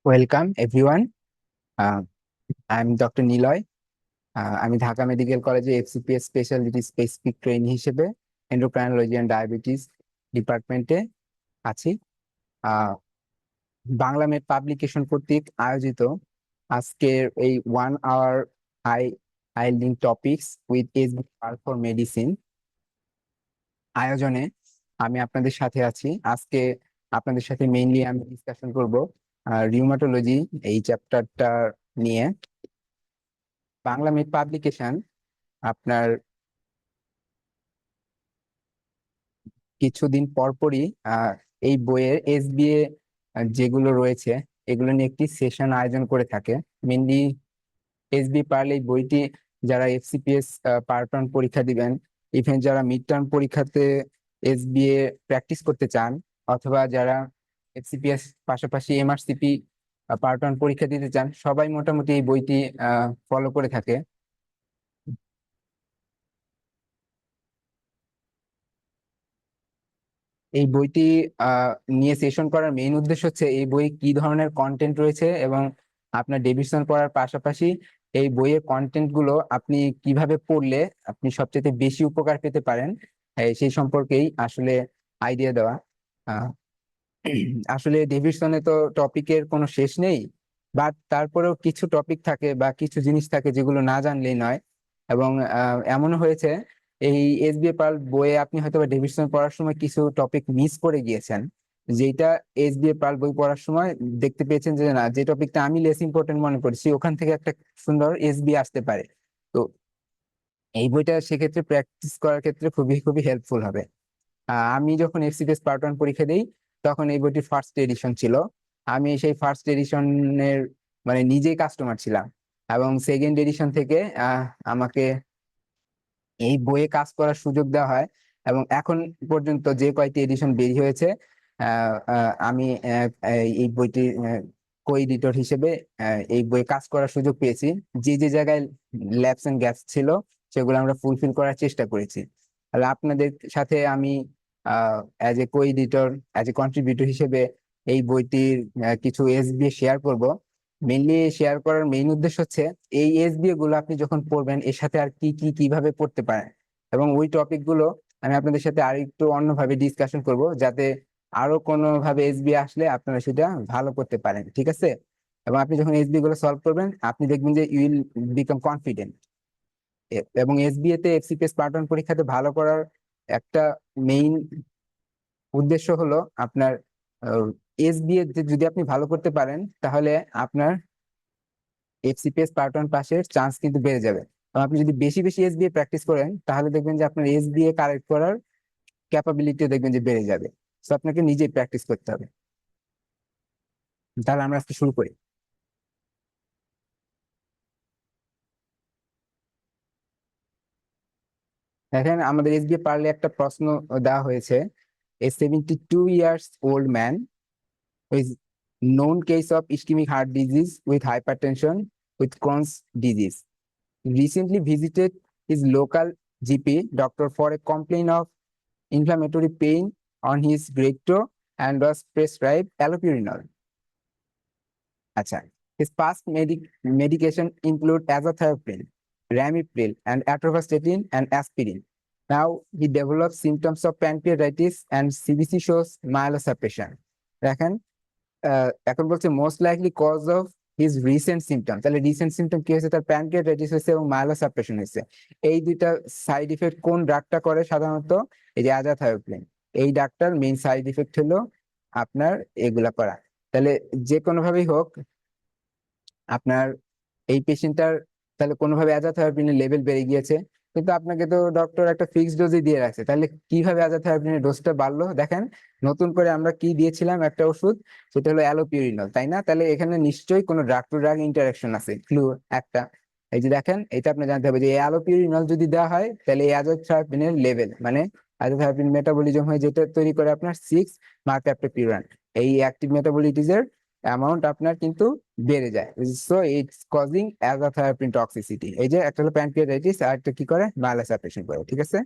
Welcome everyone. I am doctor Niloy. আমি Dhaka medical কলেজে FCPS speciality specific trainee হিসেবে endocrinology and diabetes ডিপার্টমেন্টে আছি। আহ, বাংলা মেড পাবলিকেশন কর্তৃক আয়োজিত আজকের এই 1 hour high yielding topics with Edge for Medicine আয়োজনে আমি আপনাদের সাথে আছি। আজকে আপনাদের সাথে মেইনলি আমি ডিসকাশন করব রিউমাটোলজি এই চ্যাপ্টারটা নিয়ে। বাংলা মিড পাবলিকেশন আপনার কিছুদিন পরপরই এই বইয়ের এসবিএ যেগুলো রয়েছে এগুলো নিয়ে একটি সেশন আয়োজন করে থাকে। মেনলি এসবি পারলে এই বইটি যারা এফসিপিএস পার্ট 1 পরীক্ষা দিবেন, ইভেন যারা মিড টার্ম পরীক্ষাতে এসবিএ প্র্যাকটিস করতে চান, অথবা যারা এফসিপিএস পাশাপাশি এমআরসিপি পার্ট 1 পরীক্ষা দিতে চান, সবাই মোটামুটি এই বইটি ফলো করে থাকে। এই বইটি নিয়ে সেশন করার মেইন উদ্দেশ্য হচ্ছে এই বই কি ধরনের কন্টেন্ট রয়েছে এবং আপনার ডেভিশন পড়ার পাশাপাশি এই বইয়ের কন্টেন্ট গুলো আপনি কিভাবে পড়লে আপনি সবচেয়ে বেশি উপকার পেতে পারেন, সেই সম্পর্কেই আসলে আইডিয়া দেওয়া। আহ, আসলে ডেভিশনে তো টপিকের কোনো শেষ নেই, বাট তারপরেও কিছু টপিক থাকে বা কিছু জিনিস থাকে যেগুলো না জানলেই নয়। এবং এমনও হয়েছে এই এসবিএ পার্ল বইয়ে আপনি হয়তো বা ডেভিশন পড়ার সময় কিছু টপিক মিস করে গিয়েছেন, যেটা এসবিএ পার্ল বই পড়ার সময় দেখতে পেয়েছেন যে না, যে টপিকটা আমি লেস ইম্পর্টেন্ট মনে করছি ওখান থেকে একটা সুন্দর এসবি আসতে পারে। তো এই বইটা সেক্ষেত্রে প্র্যাকটিস করার ক্ষেত্রে খুবই খুবই হেল্পফুল হবে। আমি যখন এফসিপিএস পার্ট 1 পরীক্ষা দিই তখন এই বইটি ফার্স্ট এডিশন ছিল। আমি সেই ফার্স্ট এডিশনের মানে নিজেই কাস্টমার ছিলাম, এবং সেকেন্ড এডিশন থেকে আমাকে এই বইয়ে কাজ করার সুযোগ দেওয়া হয়। এবং এখন পর্যন্ত যে কয়টি এডিশন বের হয়েছে, আমি এই বইটি কো এডিটর হিসেবে এই বইয়ে কাজ করার সুযোগ পেয়েছি। যে যে জায়গায় ল্যাপস এন্ড গ্যাপস ছিল সেগুলো আমরা ফুলফিল করার চেষ্টা করেছি। আর আপনাদের সাথে আমি as a co editor, as a contributor হিসেবে এই বইটির কিছু এসবিএ শেয়ার করব। মেইনলি শেয়ার করার মেইন উদ্দেশ্য হচ্ছে এই এসবিএ গুলো আপনি যখন পড়বেন এর সাথে আর কি কি কিভাবে পড়তে পারেন, এবং ওই টপিক গুলো আমি আপনাদের সাথে আর একটু অন্যভাবে ডিসকাশন করব, যাতে আরো কোনো ভাবে এসবি আসলে আপনারা সেটা ভালো করতে পারেন, ঠিক আছে? এবং আপনি যখন এসবি গুলো সলভ করবেন আপনি দেখবেন যে ইউ উইল বিকাম কনফিডেন্ট। এবং এসবিএ তে এফসিপিএস পার্ট 1 পরীক্ষাতে ভালো করার একটা মেইন উদ্দেশ্য হলো আপনার এসবিএ যদি আপনি ভালো করতে পারেন তাহলে আপনার এফসিপিএস পার্ট 1 পাসের চান্স কিন্তু বেড়ে যাবে। এবং আপনি যদি বেশি বেশি এসবিএ প্র্যাকটিস করেন তাহলে দেখবেন যে আপনার এসবিএ কারেক্ট করার ক্যাপাবিলিটিও দেখবেন যে বেড়ে যাবে। তো আপনাকে নিজেই প্র্যাকটিস করতে হবে। তাহলে আমরা আজকে শুরু করি। দেখেন, আমাদের এসবিএ পারলে একটা প্রশ্ন দেওয়া হয়েছে। এ 72 years old man with known case of ischemic heart disease with hypertension with Crohn's disease recently visited his local GP doctor for a complaint of inflammatory pain on his recto and was prescribed allopurinol. Acha. His past medication include azathioprine, ramipril, and atorvastatin and aspirin. Now he develops symptoms of pancreatitis and CBC shows myelosuppression. দেখেন, এখন বলছে most likely cause of his recent symptom. তাহলে recent symptom কি হয়েছে? তার pancreatitis হয়েছে এবং মাইলোসাপ্রেশন হয়েছে। এই দুইটা সাইড ইফেক্ট কোন ড্রাগটা করে সাধারণত? এই যে আজাথায়োপ্রিন, এই ড্রাগটার মেইন সাইড ইফেক্ট হলো আপনার এগুলা করা। তাহলে যে কোনো ভাবেই হোক আপনার এই পেশেন্টটার তাহলে কোনোভাবে অ্যাজাথায়োপ্রিনের লেভেল বেড়ে গিয়েছে, কিন্তু আপনাকে তো ডক্টর একটা ফিক্সড ডোজই দিয়ে রাখছে। তাহলে কিভাবে অ্যাজাথায়োপ্রিনের ডোজটা বাড়লো? দেখেন, নতুন করে আমরা কি দিয়েছিলাম একটা ওষুধ, সেটা হলো অ্যালোপিউরিনল, তাই না? তাহলে এখানে নিশ্চয়ই কোনো ড্রাগ টু ড্রাগ ইন্টারাকশন আছে, ক্লু একটা। এই যে দেখেন, এটা আপনি জানতে হবে যে অ্যালোপিউরিনল যদি দেওয়া হয় তাহলে এই অ্যাজাথায়োপ্রিনের লেভেল মানে অ্যাজাথায়োপ্রিন মেটাবলিজম হয়ে যেটা তৈরি করে আপনার 6 মার্কঅ্যাপ্টোপিউরান, এই অ্যাক্টিভ মেটাবলিটিসের অ্যামাউন্ট আপনার কিন্তু বেড়ে যায়। So it's causing azathioprine toxicity. এই যে একটা হলো প্যানক্রিয়াটাইটিস আর একটা কি করে, মাইলোসাপ্রেশন করে, ঠিক আছে?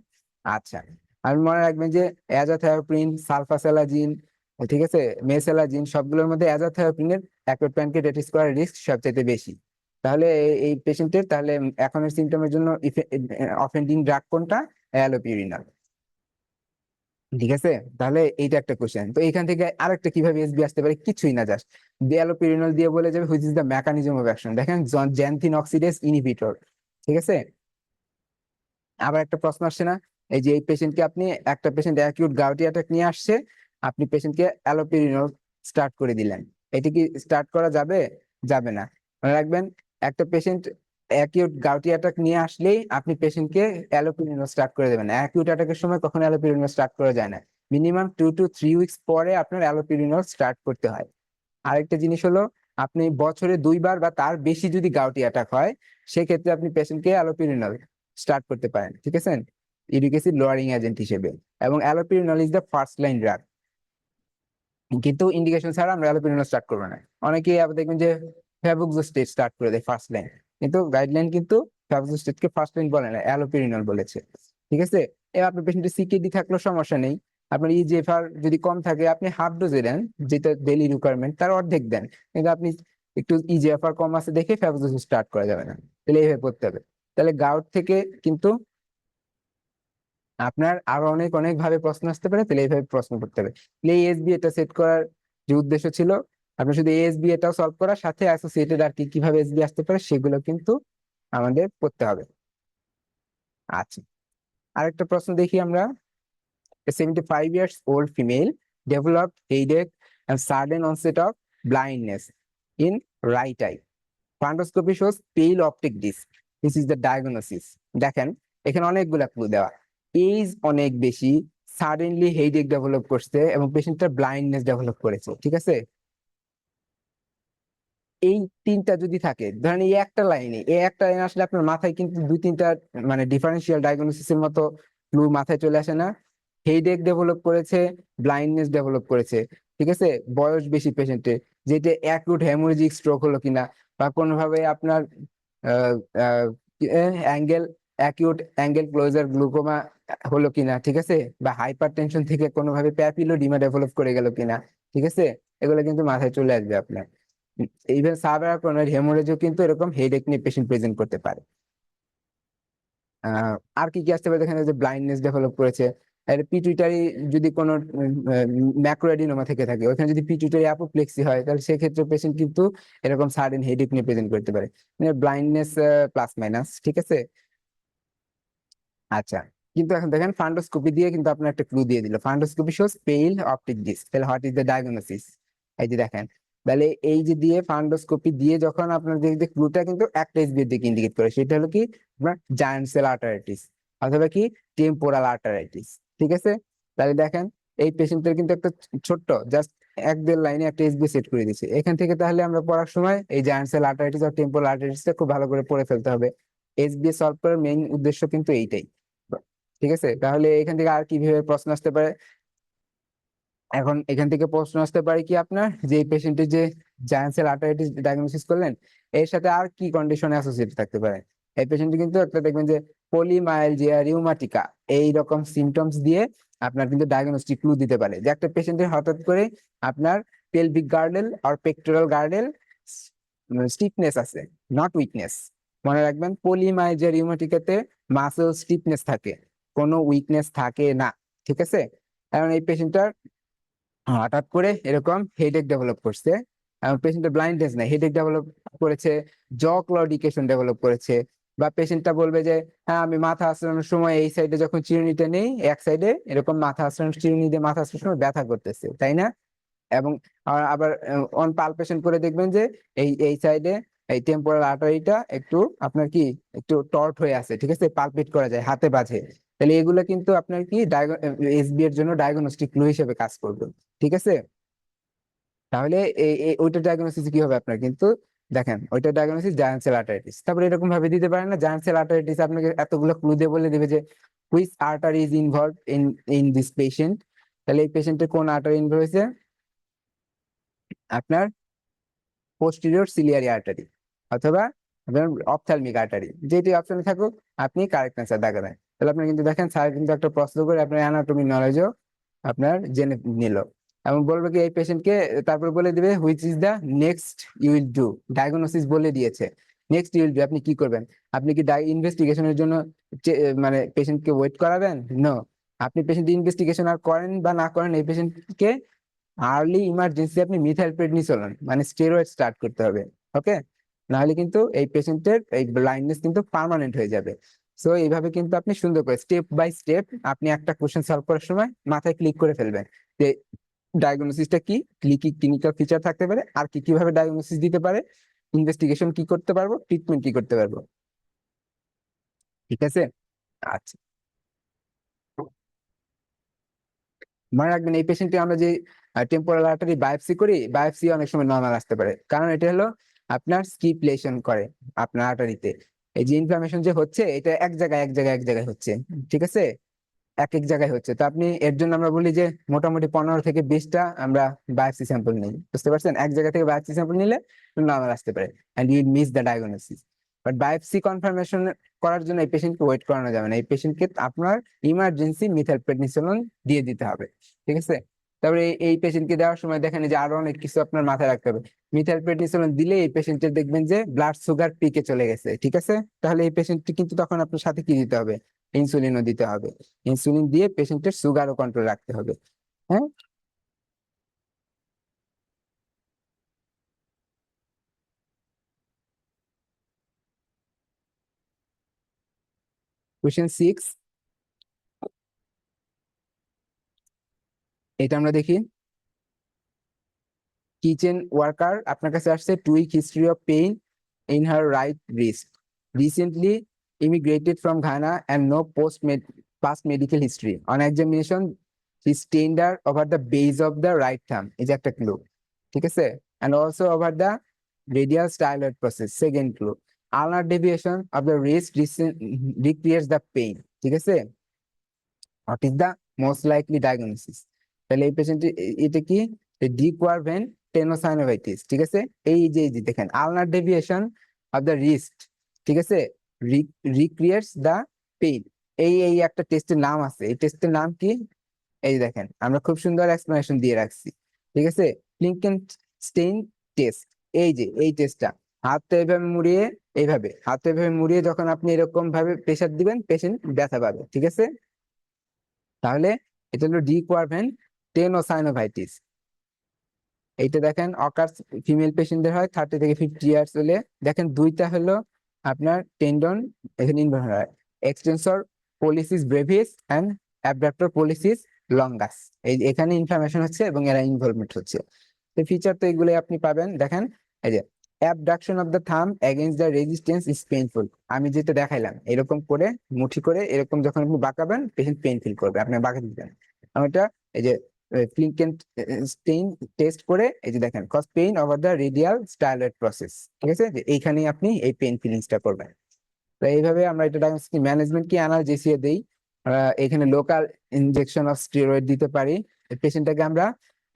আচ্ছা, আমি মনে রাখবেন যে অ্যাজাথায়োপ্রিন, সালফাসালাজিন, ঠিক আছে, মেসেলাজিন সবগুলোর মধ্যে অ্যাজাথিওপ্রিনের অ্যাকুট প্যানক্রিয়াটাইটিস করার রিস্ক সবচেয়ে বেশি। তাহলে এই পেশেন্টের তাহলে এখনের সিমটমের জন্য অফেন্ডিং ড্রাগ কোনটা? অ্যালোপিরিনাল। ঠিক আছে, তাহলে এইটা একটা কোশ্চেন। তো এখান থেকে আরেকটা কিভাবে এসবি আসতে পারে, কিছুই না, জাস্ট অ্যালোপিরিনাল দিয়ে বলে যাবে which is the mechanism of action. দেখেন জ্যানথিন অক্সিডেজ ইনহিবিটর। ঠিক আছে, আবার একটা প্রশ্ন আসছে না, এই যে এই পেশেন্টকে আপনি, একটা পেশেন্ট অ্যাকিউট গাউটি অ্যাটাক নিয়ে আসছে, আপনি পেশেন্টকে অ্যালোপিরিনল স্টার্ট করে দিলেন, এটা কি স্টার্ট করা যাবে? যাবে না। মনে রাখবেন, একটা পেশেন্ট অ্যাকিউট গাউটি অ্যাটাক নিয়ে আসলেই আপনি পেশেন্টকে অ্যালোপিরিনল স্টার্ট করে দেবেন। অ্যাকিউট অ্যাটাকের সময় কখনো অ্যালোপিরিনল স্টার্ট করা যায় না, মিনিমাম 2 to 3 উইকস পরে আপনার অ্যালোপিরিনল স্টার্ট করতে হয়। আরেকটা জিনিস হলো, আপনি বছরে 2 বার বা তার বেশি যদি গাউটি অ্যাটাক হয়, সেক্ষেত্রে আপনি পেশেন্টকে অ্যালোপিরিনল স্টার্ট করতে পারেন। ঠিক আছে, ইউরিক অ্যাসিড লোয়ারিং এজেন্ট হিসেবে। এবং allopurinol is the first line drug, কিন্তু ইন্ডিকেশন ছাড়া আমরা অ্যালোপিরিনল স্টার্ট করবো না। অনেকেই আবার দেখবেন যে ফেবুক্সোস্টেট স্টার্ট করে দেয় ফার্স্ট লাইন, কিন্তু গাইডলাইন কিন্তু ফেবুক্সোস্টেটকে ফার্স্ট লাইন বলে না, অ্যালোপিরিনল বলেছে। ঠিক আছে, এবার আপনার পেশেন্টের সিকেডি থাকলেও সমস্যা নেই, আপনার ইজিএফআর যদি কম থাকে আপনি হাফ ডোজে দেন, যেটা ডেইলি রিকোয়ারমেন্ট তার অর্ধেক দেন, কিন্তু আপনি একটু ইজিএফআর কম আছে দেখে ফেবুক্সোস্টেট স্টার্ট করা যাবে না, তাহলে এইভাবে করতে হবে। তাহলে গাউট থেকে কিন্তু আপনার আরো অনেক অনেক ভাবে প্রশ্ন আসতে পারে, তাহলে এইভাবে প্রশ্ন করতে হবে। তাহলে এএসবি এটা সেট করার যে উদ্দেশ্য ছিল, আপনার শুধু এএসবি এটাও সলভ করার সাথে অ্যাসোসিয়েটেড আর কি কিভাবে এসবি আসতে পারে সেগুলো কিন্তু আমাদের পড়তে হবে। আচ্ছা, আরেকটা প্রশ্ন দেখি আমরা। A 75 years old female developed headache and sudden onset of blindness in right eye. Fundoscopy shows pale optic disc. This is the diagnosis. দেখেন, এখানে অনেকগুলো ক্লু দেওয়া, এজ অনেক বেশি, সাডেনলি হেডেক ডেভেলপ করছে এবং পেশেন্টটা ব্লাইন্ডনেস ডেভেলপ করেছে। ঠিক আছে, এই তিনটা যদি থাকে, ধরেন এই একটা লাইন আসলে আপনার মাথায় কিন্তু 2-3টা মানে ডিফারেন্সিয়াল ডায়াগনোসিসের মতো ক্লু মাথায় চলে আসে না? হেডেক ডেভেলপ করেছে, ব্লাইন্ডনেস ডেভেলপ করেছে, ঠিক আছে, বয়স বেশি পেশেন্টের, যেটা অ্যাকুট হেমোরেজিক স্ট্রোক হলো কিনা, বা কোনোভাবে আপনার angle acute angle closure glaucoma হলো কিনা, ঠিক আছে, বা হাইপার টেনশন থেকে কোনোভাবে প্যাপিলোডিমা ডেভেলপ করে গেল কিনা। ঠিক আছে, এগুলো কিন্তু মাথায় চলে আসবে আপনার। ইভেন সাবঅ্যাকুয়াল হেমোরেজও কিন্তু এরকম হেডেক নিয়ে পেশেন্ট প্রেজেন্ট করতে পারে। আর কি কি আসতে পারে, দেখেন যে ব্লাইন্ডনেস ডেভেলপ করেছে, পিটুইটারি যদি কোনো ম্যাক্রোএডিনোমা থেকে থাকে, ওখানে যদি পিটুইটারি অ্যাপোপ্লেক্সি হয়, তাহলে সেক্ষেত্রে পেশেন্ট কিন্তু এরকম সাডেন হেডেক নিয়ে প্রেজেন্ট করতে পারে, মানে ব্লাইন্ডনেস প্লাস মাইনাস। ঠিক আছে, আচ্ছা, কিন্তু এখন দেখেন ফান্ডোস্কোপি দিয়ে কিন্তু আপনার একটা ক্লু দিয়ে দিল, fundoscopy shows pale optic disc. তাহলে হোয়াট ইজ দ্য ডায়াগনোসিস? এই যে দেখেন, তাহলে এই যে দিয়ে ফান্ডোস্কোপি দিয়ে যখন আপনার যে ক্লুটা কিন্তু একটা এসবি দিকে ইন্ডিকেট করে, সেটা হলো কি আপনার জায়ান্ট সেল আর্টারাইটিস অথবা কি টেম্পোরাল আর্টারাইটিস। ঠিক আছে, তাহলে দেখেন এই পেশেন্টের কিন্তু একটা ছোট্ট জাস্ট 1-1.5 লাইনে একটা এসবি সেট করে দিচ্ছে এখান থেকে। তাহলে আমরা পড়ার সময় এই জায়ান্ট সেল আর্টারাইটিস আর টেম্পোরাল আর্টারাইটিসটা খুব ভালো করে পড়ে ফেলতে হবে। এসবি সলভ করার মেইন উদ্দেশ্য কিন্তু এইটাই। ঠিক আছে, তাহলে এখান থেকে আর কিভাবে প্রশ্ন আসতে পারে? এখন এখান থেকে প্রশ্ন আসতে পারে কি আপনার, যে পেশেন্টের যে জায়ান্ট সেল আর্টারাইটিস ডায়াগনোসিস করলেন, এর সাথে আর কি কন্ডিশন অ্যাসোসিয়েট থাকতে পারে? এই পেশেন্ট কিন্তু একটা দেখবেন যে পলিমায়ালজিয়া রিউমাটিকা এইরকম সিমটমস দিয়ে আপনার কিন্তু ডায়াগনস্টিক ক্লু দিতে পারে যে একটা পেশেন্টের হঠাৎ করে আপনার পেলভিক গার্ডেল আর পেক্টোরাল গার্ডেল স্টিফনেস আছে, নট উইকনেস। মনে রাখবেন, পলিমায়ালজিয়া রিউমাটিকাতে মাসেল স্টিফনেস থাকে, কোনো উইকনেস থাকে না। ঠিক আছে, কারণ এই পেশেন্টটার হঠাৎ করে এরকম হেডেক ডেভেলপ করছে, পেশেন্টের ব্লাইন্ডনেস নাই, হেডেক ডেভেলপ করেছে, জ ক্লডিকেশন ডেভেলপ করেছে, বা পেশেন্টটা বলবে যে হ্যাঁ আমি মাথা আঁচড়ানোর সময় এই সাইডে যখন চিরুনিটা নেই, এক সাইডে এরকম মাথা আঁচড়ানোর চিরুনি দিয়ে মাথা আঁচড়ানোর সময় ব্যথা করতেছে, তাই না? এবং আবার অন পালপেশন করে দেখবেন যে এই সাইডে এই টেম্পোরাল আর্টারিটা একটু আপনার কি একটু টর্ট হয়ে আছে, ঠিক আছে, পালপেট করা যায় হাতে বাজে। তাহলে এগুলো কিন্তু আপনার কি এসবি এর জন্য ডায়াগনস্টিক ক্লু হিসেবে কাজ করবে। ঠিক আছে, তাহলে ওইটা ডায়াগনোসিস কি হবে আপনার কিন্তু, দেখেন ওইটা ডায়াগনোসিস জায়ান্ট সেল আর্টারাইটিস। তারপরে এরকম ভাবে দিতে পারেন না, জায়ান্ট সেল আর্টারাইটিস আপনাকে এতগুলো ক্লু দিয়ে বলে দিবে যে which artery is involved in in this patient. তাহলে এই পেশেন্টের কোন আর্টারি ইনভলভ হয়েছে? আপনার পোস্টেরিয়র সিলিয়ারি আর্টারি অথবা আপনার অপথ্যালমিক আর্টারি, যেটি অপশনে থাকুক আপনি কারেক্ট অ্যান্সার দেখাবেন। তাহলে আপনি কিন্তু দেখেন স্যার কিন্তু একটা প্রশ্ন করে আপনার অ্যানাটমি নলেজও আপনার জেনে নিল। এবং বলবে কি এই পেশেন্টকে, তারপর বলে দিবে which is the next you will do, diagnosis বলে দিয়েছে, নেক্সট ইউ উইল ডু, আপনি কি করবেন? আপনি কি ইনভেস্টিগেশনের জন্য মানে পেশেন্টকে ওয়েট করাবেন? নো, আপনি পেশেন্ট ইনভেস্টিগেশন আর করেন বা না করেন, এই পেশেন্টকে আর্লি ইমার্জেন্সি আপনি মিথাইলপ্রেডনিসোলন মানে স্টেরয়েড স্টার্ট করতে হবে। ওকে, নাহলে কিন্তু এই পেশেন্টের এই ব্লাইন্ডনেস কিন্তু পার্মানেন্ট হয়ে যাবে। সো এইভাবে কিন্তু আপনি সুন্দর করে স্টেপ বাই স্টেপ আপনি একটা কোশ্চেন সলভ করার সময় মাথায় ক্লিক করে ফেলবেন যে ডায়াগনোসিসটা কি, কি কি ক্লিনিক্যাল ফিচার থাকতে পারে, আর কি কিভাবে ডায়াগনোসিস দিতে পারে, ইনভেস্টিগেশন কি করতে পারবো, ট্রিটমেন্ট কি করতে পারবো। ঠিক আছে? আচ্ছা, মনে রাখবেন এই পেশেন্টকে আমরা যে টেম্পোরাল আর্টারি বায়োপসি করি, বায়োপসি অনেক সময় নর্মাল আসতে পারে, কারণ এটা হলো আপনার স্কিপ লেশন করে আপনার আর্টারিতে। এই যে ইনফ্লামেশন যে হচ্ছে, এটা এক জায়গায় হচ্ছে, ঠিক আছে, এক এক জায়গায় হচ্ছে। তো আপনি এর জন্য আমরা বলি যে মোটামুটি 15 থেকে 20টা আমরা বায়োপসি স্যাম্পল নিই, বুঝতে পারছেন? এক জায়গা থেকে বায়োপসি স্যাম্পল নিলে নর্মাল আসতে পারে, and you miss the diagnosis. But biopsy confirmation করার জন্য এই পেশেন্টকে ওয়েট করানো যাবে না, এই পেশেন্টকে আপনার ইমার্জেন্সি মিথাইলপ্রেডনিসোলন দিয়ে দিতে হবে। ঠিক আছে? তারপরে এই পেশেন্টকে দেওয়ার সময় দেখেন যে আরো অনেক কিছু আপনার মাথায় রাখতে হবে। মিথাইলপ্রেডনিসোলন দিলে এই পেশেন্টের দেখবেন যে ব্লাড সুগার পিকে চলে গেছে, ঠিক আছে? তাহলে এই পেশেন্টটি কিন্তু তখন আপনার সাথে কি দিতে হবে? ইনসুলিনও দিতে হবে। ইনসুলিন দিয়ে পেশেন্টের সুগারও কন্ট্রোল রাখতে হবে। হ্যাঁ, কোশ্চেন 6, এটা আমরা দেখি। কিচেন ওয়ার্কার আপনার কাছে আসছে, 2 week history of pain in her right wrist, recently immigrated from Ghana and no past medical history. On examination, she tender over the base of the right thumb, is একটা clue, ঠিক আছে, and also over the radial styloid process, second clue. Ulnar deviation of the wrist recreates the pain, ঠিক আছে। What is the most likely diagnosis? তাহলে এই patient, এটা কি? ডিকুয়ারভেন tenosynovitis, ঠিক আছে। এই যে দেখেন আলনার ডেভিয়েশন অফ দ্য রিস্ট, ঠিক আছে, রিক্রিয়েটস দ্য পেইন। এই একটা টেস্টের নাম আছে, এই টেস্টের নাম কি? এই যে দেখেন আমরা খুব সুন্দর এক্সপ্লেনেশন দিয়ে রাখছি, ঠিক আছে। ফ্লিঙ্কেন স্টেইন টেস্ট, এই যে এই টেস্টটা, হাতটা এভাবে মুড়িয়ে, হাতটা এভাবে মুড়িয়ে যখন আপনি এরকম ভাবে প্রেসার দিবেন, পেশেন্ট ব্যথা পাবে, ঠিক আছে। তাহলে এটা হলো ডিকুয়ারভেন টেনোসাইনোভাইটিস। এইটা দেখেন অকার্স ফিমেল পেশেন্টদের হয় 30 থেকে 50 ইয়ার্স হলে। দেখেন দুইটা হলো আপনার টেন্ডন এখানে ইনভলভ হয়, extensor pollicis brevis and abductor pollicis longus, এই এখানে ইনফ্লামেশন হচ্ছে এবং এরা ইনভলভমেন্ট হচ্ছে। তো ফিচার তো এগুলো আপনি পাবেন, দেখেন এই যে অ্যাবডাকশন অফ দ্য থাম against the resistance is painful. আমি যেটা দেখাইলাম এরকম করে মুঠি করে এরকম যখন আপনি বাঁকাবেন, পেশেন্ট পেইন ফিল করবে, আপনি বাঁকা দিবেন। আমি এটা এই যে ফ্লিঙ্কেন স্টেইন টেস্ট করে এই যে দেখেন cause pain over the radial styloid process, ঠিক আছে, যে এইখানেই আপনি এই পেইন ফিলিংসটা করবেন। তো এইভাবে আমরা এটা ডায়াগনস্টিক ম্যানেজমেন্ট কি অ্যানালজেসিয়া দেই। এখানে লোকাল ইনজেকশন অফ স্টেরয়েড দিতে পারি, পেশেন্টটাকে আমরা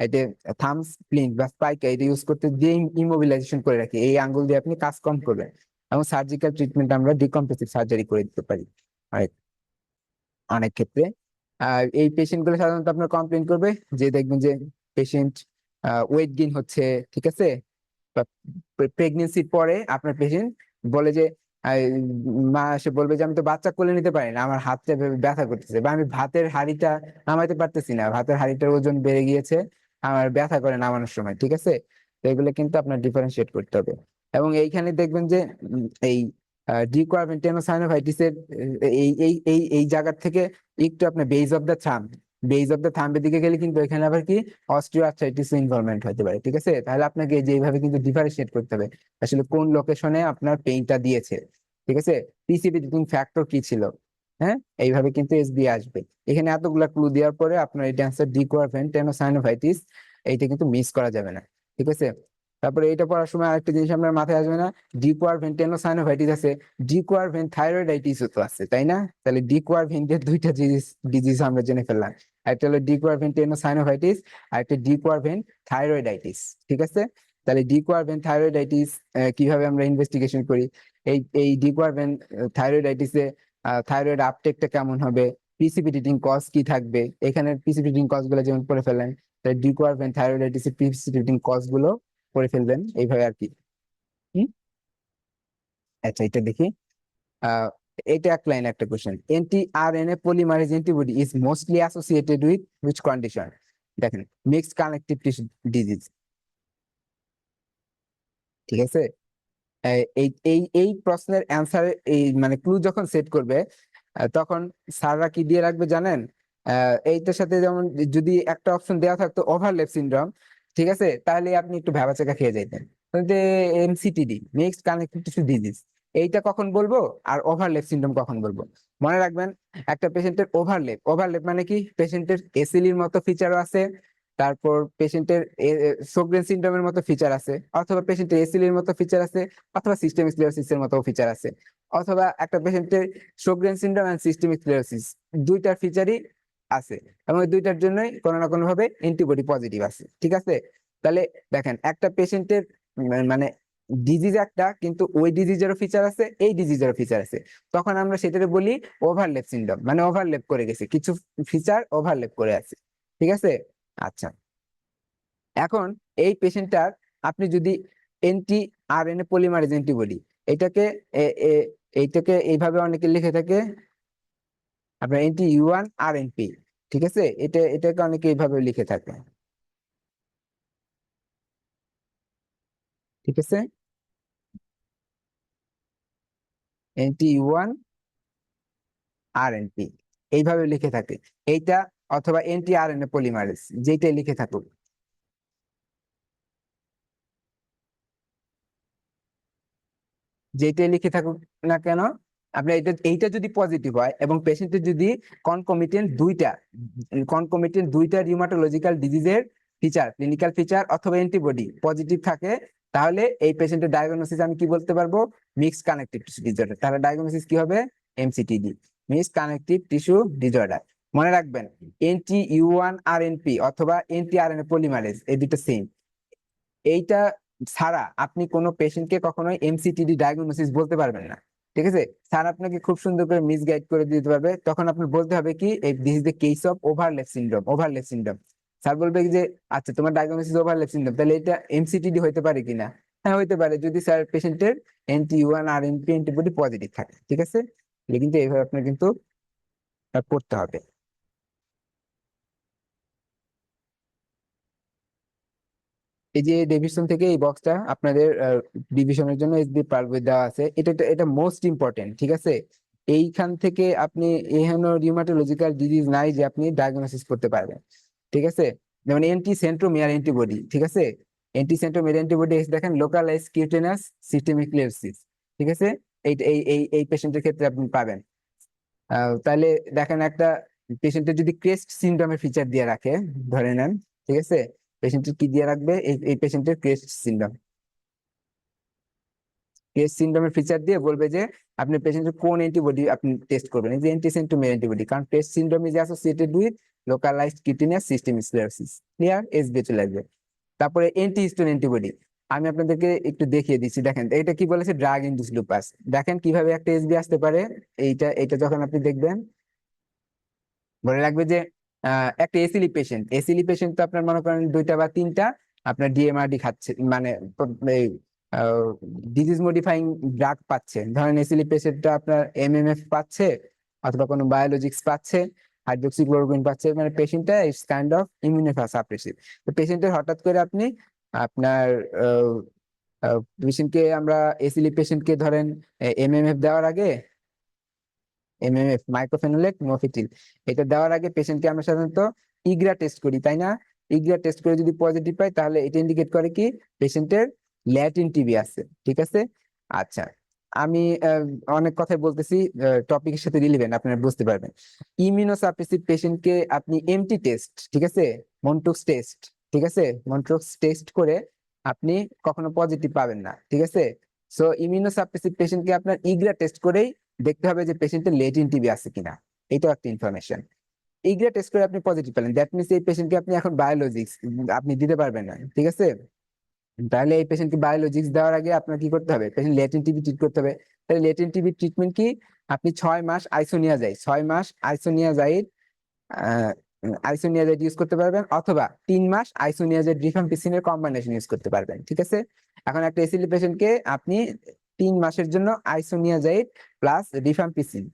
এতে থাম স্প্লিন বা স্পাইক এটা ইউজ করতে দিয়ে ইমোবিলাইজেশন করে রাখি, এই আঙ্গুল দিয়ে আপনি কাজ কম করবেন। এবং সার্জিক্যাল ট্রিটমেন্ট আমরা ডিকম্প্রেসিভ সার্জারি করে দিতে পারি অনেক অনেক ক্ষেত্রে। আর এই পেশেন্ট গুলো সাধারণত আপনার কমপ্লেন করবে যে দেখবেন যে পেশেন্ট ওয়েট গেইন হচ্ছে, ঠিক আছে, বা প্রেগনেন্সির পরে আপনার পেশেন্ট বলে যে আহ, মা এসে বলবে যে আমি তো বাচ্চা কোলে নিতে পারি না, আমার হাতটা ভেবে ব্যথা করতেছে, বা আমি ভাতের হাঁড়িটা নামাইতে পারতেছি না, ভাতের হাঁড়িটার ওজন বেড়ে গিয়েছে, আমার ব্যথা করে নামানোর সময়, ঠিক আছে। তো এগুলো কিন্তু আপনার ডিফারেন্সিয়েট করতে হবে। এবং এইখানে দেখবেন যে এই ডিকুয়ারভেন্ট টেনোসাইনোভাইটিসের এই এই এই এই জায়গা থেকে একটু আপনার বেজ অফ দ্য থাম্বের দিকে গেলে কিন্তু এখানে আবার কি অস্টিও আর্থ্রাইটিস ইনভলভমেন্ট হতে পারে, ঠিক আছে। তাহলে আপনাকে যেভাবে কিন্তু ডিফারেন্সিয়েট করতে হবে আসলে কোন লোকেশনে আপনার পেইনটা দিয়েছে, ঠিক আছে, প্রিসিপিটেটিং ফ্যাক্টর কি ছিল। হ্যাঁ, এইভাবে কিন্তু এসবি আসবে। এখানে এতগুলা ক্লু দেওয়ার পরে আপনার এটা অ্যান্সার ডিকুয়ারভেন্ট টেনোসাইনোভাইটিস, এইটা কিন্তু মিস করা যাবে না, ঠিক আছে। তারপরে এটা পড়ার সময় আরেকটা জিনিস আপনার মাথায় আসবে না, ডিকুয়ারভেন্ট টেনোসাইনোভাইটিস আছে, ডিকুয়ারভেন্ট থাইরয়েডাইটিসও তো আছে, তাই না? তাহলে ডিকুয়ারভেন্টের দুইটা ডিজিজ আমরা জেনে ফেললাম, একটা হলো ডিকুয়ারভেন্ট টেনোসাইনোভাইটিস আর একটা ডিকুয়ারভেন্ট থাইরয়েডাইটিস, ঠিক আছে। তাহলে ডিকুয়ারভেন্ট থাইরয়েডাইটিস কিভাবে আমরা ইনভেস্টিগেশন করি? এই ডিকুয়ারভেন্ট থাইরয়েডাইটিসে থাইরয়েড আপটেকটা কেমন হবে, প্রিসিপিটেটিং কজ কি থাকবে, এখানে প্রিসিপিটেটিং কজ গুলো যেমন পড়ে ফেলেন, ডিকোয়ারভেন, থাইরয়েডাইটিস এর প্রিসিপিটেটিং কজ গুলো করে ফেলবেন এইভাবে আর কি। হুম? আচ্ছা, এটা দেখি। আহ এটা এক লাইন একটা question, anti RNA polymerase antibody is mostly associated with which condition? দেখেন, মিক্সড কানেকটিভ টিস্যু ডিজিজ। ঠিক আছে, এই এই এই প্রশ্নের অ্যান্সার, এই মানে ক্লু যখন সেট করবে, তখন স্যাররা কি দিয়ে রাখবে জানেন? এইটার সাথে যেমন যদি একটা অপশন দেওয়া থাকতো ওভারল্যাপ সিনড্রোম, ঠিক আছে, তাহলে আপনি একটু ভ্যাবাচ্যাকা খেয়ে যেতেন। যে এমসিটিডি, মিক্সড কানেক্টিভ টিস্যু ডিজিজ, এইটা কখন বলবো আর ওভারল্যাপ সিনড্রোম কখন বলবো? মনে রাখবেন, একটা পেশেন্টের ওভারল্যাপ, ওভারল্যাপ মানে কি, পেশেন্টের এসিলির মতো ফিচারও আছে, তারপর পেশেন্টের শোগরেন সিনড্রোমের মতো ফিচার আছে, অথবা পেশেন্টের এসিলির মতো ফিচার আছে, অথবা সিস্টেমিক স্ক্লেরোসিস এর মতো ফিচার আছে, অথবা একটা পেশেন্টের শোগরেন সিনড্রোম এন্ড সিস্টেমিক স্ক্লেরোসিস দুইটার ফিচারই আছে, এবং এই দুইটার জন্যই কোনো না কোনো ভাবে অ্যান্টিবডি পজিটিভ আছে। ঠিক আছে, তাহলে দেখেন, একটা পেশেন্টের মানে ডিজিজ একটা, কিন্তু ওই ডিজিজেরও ফিচার আছে, এই ডিজিজেরও ফিচার আছে, তখন আমরা সেটাকে বলি ওভারল্যাপ সিনড্রোম, মানে ওভারল্যাপ করে গেছে, কিছু ফিচার ওভারল্যাপ করে আছে। ঠিক আছে, আচ্ছা, এখন এই পেশেন্টটার আপনি যদি এন্টি আরএনএ পলিমারেজ অ্যান্টিবডি, এটাকে এইটাকে এইভাবে অনেকে লিখে থাকে আপনার এন্টি ইউ1 আরএনপি। ঠিক আছে, এটাকে অনেকে এইভাবে লিখে থাকে। ঠিক আছে, এন্টি ইউ1 আরএনপি এইভাবে লিখে থাকে এইটা, অথবা এন্টি আরএনএ পলিমারেজ, যেটাই লিখে থাকুক, যেটাই লিখে থাকুক না কেন, আপনার এইটা যদি পজিটিভ হয় এবং পেশেন্টের যদি কনকমিটেন্ট দুইটা রিউমাটোলজিক্যাল ডিজিজের ফিচার, ক্লিনিক্যাল ফিচার অথবা অ্যান্টিবডি পজিটিভ থাকে, তাহলে এই পেশেন্টের ডায়াগনোসিস আমি কি বলতে পারবো? Mixed connective tissue disorder. তাহলে ডায়াগনোসিস কি হবে? এমসিটিডি, মিক্সড কানেকটিভ টিস্যু ডিসঅর্ডার। মনে রাখবেন, এনটি ইউ1 আরএনপি অথবা এনটি আরএনএ পলিমারেজ, এই দুটো সেম। এইটা ছাড়া আপনি কোনো পেশেন্টকে কখনোই এমসিটিডি ডায়াগনোসিস বলতে পারবেন না। ঠিক আছে, স্যার আপনাকে খুব সুন্দর করে মিসগাইড করে দিতে পারবে, তখন আপনি বলতে হবে কি, এই this is the case of overlap syndrome, overlap syndrome. Sir বলবে কি যে, আচ্ছা তোমার ডায়াগনোসিস ওভারল্যাপ সিনড্রোম, তাহলে এটা এমসিটিডি হতে পারে কিনা? হ্যাঁ, হতে পারে, যদি স্যার পেশেন্টের এনটি ইউ1 আর এনপি অ্যান্টিবডি পজিটিভ থাকে। ঠিক আছে, কিন্তু এইভাবে আপনার কিন্তু করতে হবে। এই যে ডেভিশন থেকে এই বক্সটা আপনাদের ডিভিশনের জন্য এসবি পার বই দেওয়া আছে, এটা এটা মোস্ট ইম্পর্টেন্ট। ঠিক আছে, এইখান থেকে আপনি এহেন রিউমাটোলজিক্যাল ডিজিজ নাই যে আপনি ডায়াগনোসিস করতে পারবেন। ঠিক আছে, যেমন এন্টি সেন্ট্রোমিয়ার অ্যান্টিবডি। ঠিক আছে, এন্টি সেন্ট্রোমিয়ার অ্যান্টিবডি দেখেন, লোকালাইজ কিউটেনাস সিস্টেমিক ক্লিয়ারসিস। ঠিক আছে, এই পেশেন্টের ক্ষেত্রে আপনি পাবেন। তাহলে দেখেন, একটা পেশেন্টের যদি ক্রেস্ট সিনড্রোমের ফিচার দিয়ে রাখে, ধরে নেন, ঠিক আছে, পেশেন্টের কি দিয়ে রাখবে? এই পেশেন্টের ক্রেস্ট সিনড্রোমের ফিচার দিয়ে বলবে যে আপনি পেশেন্টের কোন অ্যান্টিবডি আপনি টেস্ট করবেন, এই যে অ্যান্টিসেন্টোমিয়ার অ্যান্টিবডি, কারণ crest syndrome is associated with localised cutaneous systemic sclerosis. Clear? SB চলে আসবে। তারপরে অ্যান্টিহিস্টোন অ্যান্টিবডি, আমি আপনাদেরকে একটু দেখিয়ে দিচ্ছি। দেখেন, এটা কি বলেছে? Drug induced lupus. দেখেন কিভাবে একটা এসবি আসতে পারে। এইটা যখন আপনি দেখবেন, মনে রাখবে যে একটা এসিলি পেশেন্ট তো আপনার মনে করেন দুইটা বা তিনটা আপনার ডিএমআরডি খাচ্ছে, মানে ডিজিজ মডিফাইং ড্রাগ পাচ্ছে। ধরেন এসিলি পেশেন্টটা আপনার এমএমএফ পাচ্ছে, অথবা কোনো বায়োলজিক্স পাচ্ছে, হাইড্রোক্সিক্লোরোকুইন পাচ্ছে, মানে পেশেন্টটা ইজ কাইন্ড অফ ইমিউনোসাপ্রেসিভ। তো পেশেন্টের হঠাৎ করে আপনি আপনার পেশেন্টকে আমরা এসিলি পেশেন্টকে ধরেন এমএমএফ দেওয়ার আগে, এমএমএফ মাইক্রোফেনোলেট মফিটিল, এটা দেওয়ার আগে পেশেন্টকে আমরা সাধারণত ইগ্রা টেস্ট করি, তাই না? ইগ্রা টেস্ট করে যদি পজিটিভ পাই, তাহলে এটা ইন্ডিকেট করে কি পেশেন্টের ল্যাটিন টিবি আছে। ঠিক আছে, আচ্ছা, আমি অনেক কথাই বলতেছি, টপিকের সাথে রিলেভেন্ট, আপনারা বুঝতে পারবেন। ইমিউনোসাপ্রেসিভ পেশেন্টকে আপনি এমটি টেস্ট, ঠিক আছে, মন্ট্রোক্স টেস্ট, ঠিক আছে, মন্ট্রোক্স টেস্ট করে আপনি কখনো পজিটিভ পাবেন না। ঠিক আছে, সো ইমিউনোসাপ্রেসিভ পেশেন্টকে আপনার ইগ্রা টেস্ট করেই দেখতে হবে যে পেশেন্টের লেটিন টিবি আছে কিনা। এটাও একটা ইনফরমেশন। ইগ্রা টেস্ট করে আপনি পজিটিভ পেলেন, দ্যাট মিনস এই পেশেন্টকে আপনি এখন বায়োলজিক্স আপনি দিতে পারবেন না। ঠিক আছে, তাহলে এই পেশেন্টকে বায়োলজিক্স দেওয়ার আগে আপনার কি করতে হবে? পেশেন্ট লেটিন টিবি ট্রিট করতে হবে। তাহলে লেটিন টিবি ট্রিটমেন্ট কি? আপনি 6 মাস আইসোনিয়াজাইড, 6 মাস আইসোনিয়াজাইড আইসোনিয়াজাইড ইউজ করতে পারবেন, অথবা 3 মাস আইসোনিয়াজাইড রিফাম্পিসিনের কম্বিনেশন ইউজ করতে পারবেন। ঠিক আছে, এখন একটা এসিলি পেশেন্টকে আপনি 3 মাসের জন্য আইসোনিয়াজাইড প্লাস রিফাম্পিসিন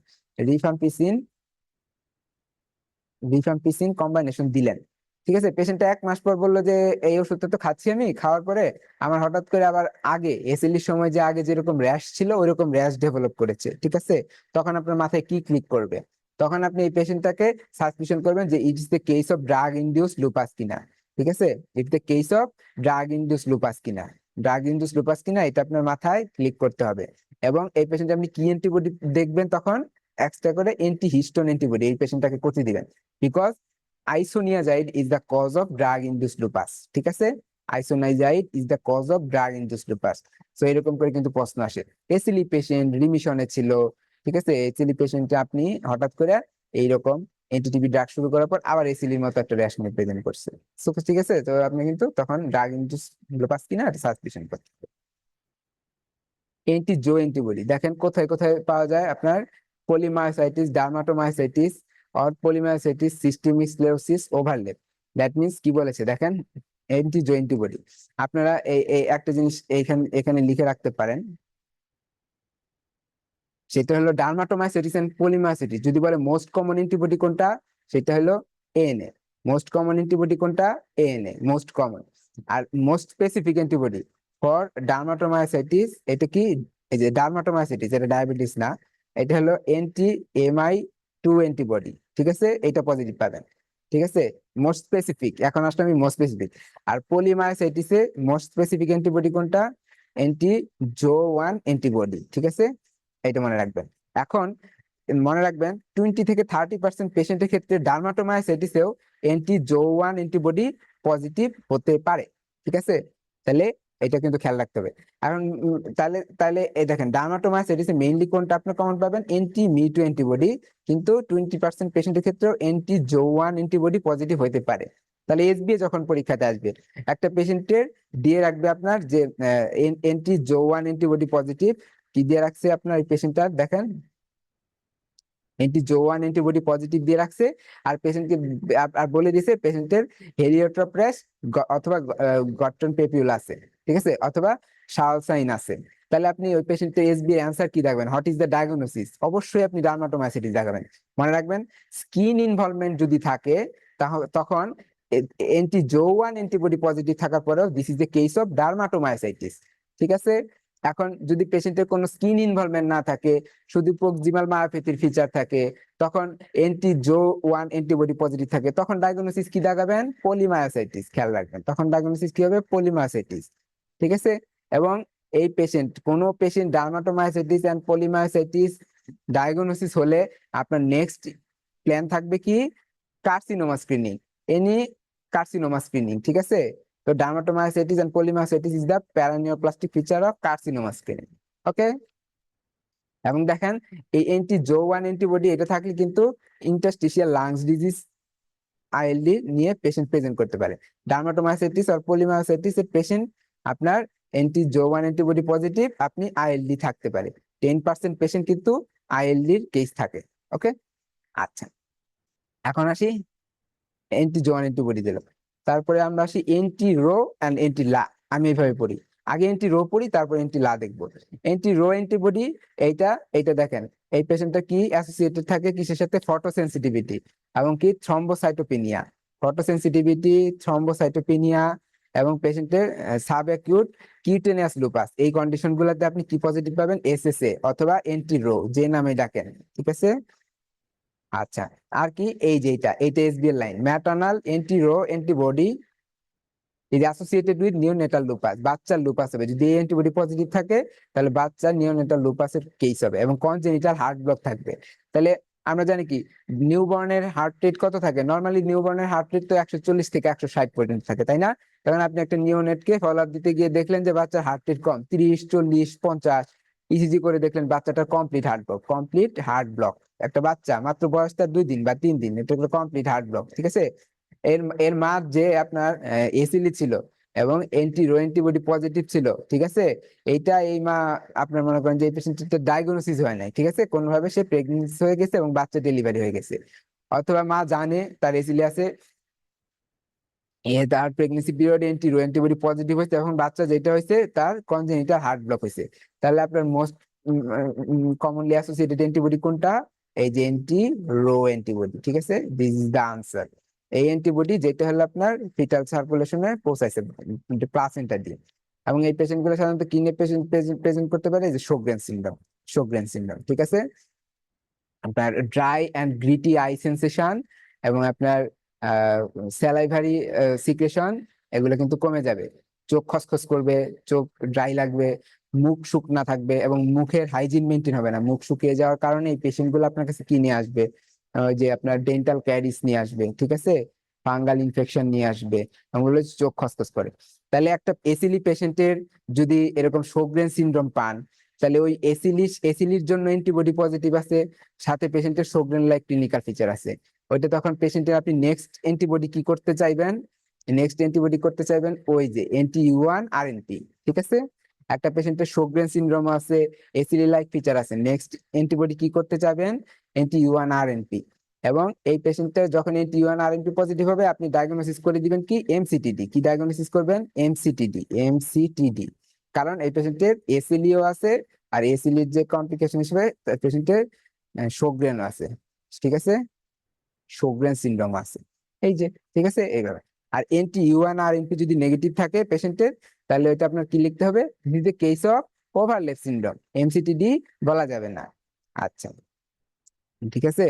রিফাম্পিসিন কম্বিনেশন দিলেন। ঠিক আছে, পেশেন্টটা 1 মাস পর বললো যে এই ওষুধটা তো খাচ্ছি আমি, খাওয়ার পরে আমার হঠাৎ করে আবার আগে এসএলইর সময় যে আগে যেরকম র্যাশ ছিল ওইরকম র্যাশ ডেভেলপ করেছে। ঠিক আছে, তখন আপনার মাথায় কি ক্লিক করবে? তখন আপনি এই পেশেন্টটাকে সাসপিশন করবেন যে it is the case of drug induce lupus কিনা। ঠিক আছে, it the case of drug induce lupus কিনা, ড্রাগ ইনডিউস লুপাস কিনা, এটা আপনার মাথায় ক্লিক করতে হবে। এবং এই পেশেন্টে আপনি কি অ্যান্টিবডি দেখবেন? তখন এক্সট্রা করে হিস্টোন অ্যান্টিবডি এই পেশেন্টটাকে করতে দিবেন, because isoniazid is the cause of drug induced lupus. ঠিক আছে, isoniazid is the cause of drug induced lupus. So এরকম করে কিন্তু প্রশ্ন আসে। এসিলি পেশেন্ট রিমিশনে ছিল, ঠিক আছে, এসিলি পেশেন্টে আপনি হঠাৎ করে এইরকম এনটিটিভি ড্রাগ শুরু করার পর আবার এসিলির মতো একটা র্যাশ নিয়ে প্রেজেন্ট করছে। সো ঠিক আছে, তো আপনি কিন্তু তখন ড্রাগ ইনডিউসড লুপাস কিনা এটা সাসপিশন করতে হবে। জো অ্যান্টিবডি দেখেন কোথায় কোথায় পাওয়া যায় আপনার, polymyositis, dermatomyositis or polymyositis, systemic sclerosis, overlap. That means কি বলেছে দেখেন, জো অ্যান্টিবডি। আপনারা এই একটা জিনিস এখানে এখানে লিখে রাখতে পারেন, সেটা হলো ডার্মাটোমায়োসাইটিস এন্ড পলিমায়োসাইটিস। যদি বলে মোস্ট কমন অ্যান্টিবডি কোনটা, সেটা হলো এএনএ। মোস্ট কমন অ্যান্টিবডি কোনটা? ANA most common. আর most specific antibody for dermatomyositis, এটা কি? এই যে ডার্মাটোমায়োসাইটিস, এটা ডায়াবেটিস না, এটা হলো NT-MI2 অ্যান্টিবডি। ঠিক আছে, এটা পজিটিভ পাবেন। ঠিক আছে, মোস্ট স্পেসিফিক, এখন আসলে আমি মোস্ট স্পেসিফিক। আর পলিমায়োসাইটিসে মোস্ট স্পেসিফিক অ্যান্টিবডি কোনটা? NT-Jo1 antibody. ঠিক আছে, এটা মনে রাখবেন। এখন মনে রাখবেন 20 থেকে 30% পেশেন্টের ক্ষেত্রে ডার্মাটোমায়োসাইটিসেও NT-Jo1 অ্যান্টিবডি পজিটিভ হতে পারে। ঠিক আছে, তাহলে এটা কিন্তু খেয়াল রাখতে হবে। এখন তাহলে তাহলে এই দেখেন ডার্মাটোমায়োসাইটিসে মেইনলি কোনটা আপনি কমন পাবেন? NT-Me2 অ্যান্টিবডি, কিন্তু 20% পেশেন্টের ক্ষেত্রেও NT-Jo1 অ্যান্টিবডি পজিটিভ হতে পারে। তাহলে এসবিএ যখন পরীক্ষাতে আসবে, একটা পেশেন্টের দিয়ে রাখবে আপনার যে NT-Jo1 অ্যান্টিবডি পজিটিভ, কি দিয়ে রাখছে আপনার এই পেশেন্টটা দেখেন, NT-Jo1 অ্যান্টিবডি পজিটিভ দিয়ে রাখছে। আর পেশেন্টকে আর বলে দিছে পেশেন্টের হেলিওট্রোপ্রেস অথবা গট্টন পেপিউল আছে। ঠিক আছে, অথবা শালসাইন আছে। তাহলে আপনি ওই পেশেন্টের এসবি অ্যান্সার কি রাখবেন? What is the diagnosis? অবশ্যই আপনি ডার্মাটোমায়োসাইটিস দেখাবেন। মনে রাখবেন, স্কিন ইনভলভমেন্ট যদি থাকে তখন NT-Jo1 অ্যান্টিবডি পজিটিভ থাকার পরেও this is the case of dermatomyositis. ঠিক আছে, এখন যদি পেশেন্টের কোনো স্কিন ইনভলভমেন্ট না থাকে, শুধু প্রক্সিমাল মায়োপ্যাথির ফিচার থাকে, তখন NT-Jo1 অ্যান্টিবডি পজিটিভ থাকে, তখন ডায়াগনোসিস কি দেখাবেন? পলিমায়োসাইটিস। খেয়াল রাখবেন, তখন ডায়াগনোসিস কি হবে? পলিমায়োসাইটিস। ঠিক আছে, এবং এই কোনো patient dermatomyositis and polymyositis diagnosis হলে আপনার নেক্সট প্ল্যান থাকবে কি? Carcinoma screening, any carcinoma screening. ঠিক আছে, তো dermatomyositis and polymyositis is the paraneoplastic feature of carcinoma screening. ওকে, এবং দেখেন এই NT-Jo1 অ্যান্টিবডি এটা থাকলে কিন্তু ইন্টারস্টিশিয়াল লাংস ডিজিজ ILD নিয়ে পেশেন্ট প্রেজেন্ট করতে পারে। ডার্মাটোমায়োসাইটিস আর পলিমায়োসাইটিস এর পেশেন্ট আপনার NT-Jo1 অ্যান্টিবডি পজিটিভ, আপনি ILD থাকতে পারে। 10% পেশেন্ট কিন্তু ILD এর কেস থাকে। ওকে, আচ্ছা, এখন আসি NT-Jo1 অ্যান্টিবডি দিল, তারপরে আমরা আসি NT-Rho and NT-La। আমি এইভাবে পড়ি, আগে NT-Rho পড়ি, তারপর NT-La দেখবো। NT-Rho অ্যান্টিবডি এইটা এইটা দেখেন, এই পেশেন্টটা কি অ্যাসোসিয়েটেড থাকে কিসের সাথে? ফটোসেন্সিটিভিটি এবং কি থ্রম্বোসাইটোপিনিয়া। ফটোসেন্সিটিভিটি, থ্রম্বোসাইটোপিনিয়া এবং পেশেন্টের সাব অ্যাকিউট কিউটেনিয়াস লুপাস, এই কন্ডিশন গুলোতে আপনি কি পজিটিভ পাবেন? SSA অথবা NT-Rho, যে নামে ডাকেন। ঠিক আছে, আচ্ছা, আর কি? এই যে এইটা SBL line, maternal NT-Rho antibody is associated with neonatal lupus. বাচ্চার লুপাস হবে, যদি এই অ্যান্টিবডি পজিটিভ থাকে তাহলে বাচ্চার নিওনেটাল লুপাসের কেস হবে, এবং কনজেনিটাল হার্ট ব্লক থাকবে। তাহলে আমরা জানি কি নিউবর্নের হার্ট রেট কত থাকে? নর্মালি নিউবর্নের হার্ট রেট তো 140 থেকে 160 পর্যন্ত থাকে, তাই না? তখন আপনি একটা নিওনেটকে ফলো আপ দিতে গিয়ে দেখলেন যে বাচ্চার হার্ট রেট কম, 30, 40, 50, ইসিজি করে দেখলেন বাচ্চাটার complete heart block. Complete heart block, একটা বাচ্চা মাত্র বয়স তার 2 দিন বা 3 দিন, এটা হলো কমপ্লিট হার্ট ব্লক। ঠিক আছে, এর এর মা যে আপনার এসিলি ছিল এবং NT-Rho অ্যান্টিবডি পজিটিভ ছিল। ঠিক আছে, এইটা এই মা আপনার মনে করেন যে এই পেশেন্টের ডায়াগনোসিস হয় নাই। ঠিক আছে, কোনোভাবে সে প্রেগনেন্সি হয়ে গেছে এবং বাচ্চা ডেলিভারি হয়ে গেছে। অথবা মা জানে তার এসিলি আছে, তার প্রেগনেন্সি পিরিয়ডে অ্যান্টিবডি পজিটিভ হয়েছে, এখন বাচ্চা যেটা হয়েছে তার কনজেনিটাল হার্ট ব্লক হয়েছে, তাহলে আপনার মোস্ট কমনলি অ্যাসোসিয়েটেড অ্যান্টিবডি কোনটা? এই যে রো অ্যান্টিবডি, ঠিক আছে, দিস ইজ দা আনসার। এই অ্যান্টিবডি যেটা হলো আপনার ফিটাল সার্কুলেশনে পৌঁছাইছে প্লাসেন্টা দিয়ে। এবং এই পেশেন্ট গুলো সাধারণত কি নিয়ে প্রেজেন্ট করতে পারে? যে শোগ্রেন সিনড্রোম, শোগ্রেন সিনড্রোম, ঠিক আছে। আপনার dry and gritty I sensation এবং আপনার স্যালাইভারি সিক্রেশন, এগুলো কিন্তু কমে যাবে। চোখ খসখস করবে, চোখ ড্রাই লাগবে, মুখ শুকনা থাকবে এবং মুখের হাইজিন মেনটেন হবে না। মুখ শুকিয়ে যাওয়ার কারণে এই পেশেন্ট গুলো আপনার কাছে কি নিয়ে আসবে? যে আপনার ডেন্টাল ক্যারিস নিয়ে আসবে, ঠিক আছে, ফাঙ্গাল ইনফেকশন নিয়ে আসবে, ওগুলো চোখ খসখস করে। তাহলে একটা এসিলি পেশেন্টের যদি এরকম শোগ্রেন সিনড্রোম পান, তাহলে ওই এসিলির জন্য অ্যান্টিবডি পজিটিভ আছে, সাথে পেশেন্টের শোগ্রেন লাইক ক্লিনিক্যাল ফিচার আছে। ওইটা তখন পেশেন্টের আপনি নেক্সট অ্যান্টিবডি কি করতে চাইবেন? নেক্সট অ্যান্টিবডি করতে চাইবেন ওই যে anti-U1-RNP, ঠিক আছে। একটা পেশেন্টের শোগ্রেন সিনড্রোম আছে, এসিলি লাইক ফিচার আছে, নেক্সট অ্যান্টিবডি কি করতে চাইবেন? anti-U1-RNP। এবং এই পেশেন্টের যখন anti-U1-RNP পজিটিভ হবে, আপনি ডায়াগনোসিস করে দিবেন কি? এমসিটিডি। কি ডায়াগনোসিস করবেন? এমসিটিডি, এমসিটিডি। কারণ এই পেশেন্টের এসিলিও আছে, আর এসিলির যে কমপ্লিকেশন হিসেবে পেশেন্টের শোগ্রেন আছে, ঠিক আছে, শোগ্রেন সিনড্রোম আছে, এই যে, ঠিক আছে, এইভাবে। আর anti-U1-RNP যদি নেগেটিভ থাকে পেশেন্টের, তাহলে ওইটা আপনার কি লিখতে হবে? This is case of overlap syndrome, MCTD বলা যাবে না। আচ্ছা, ঠিক আছে।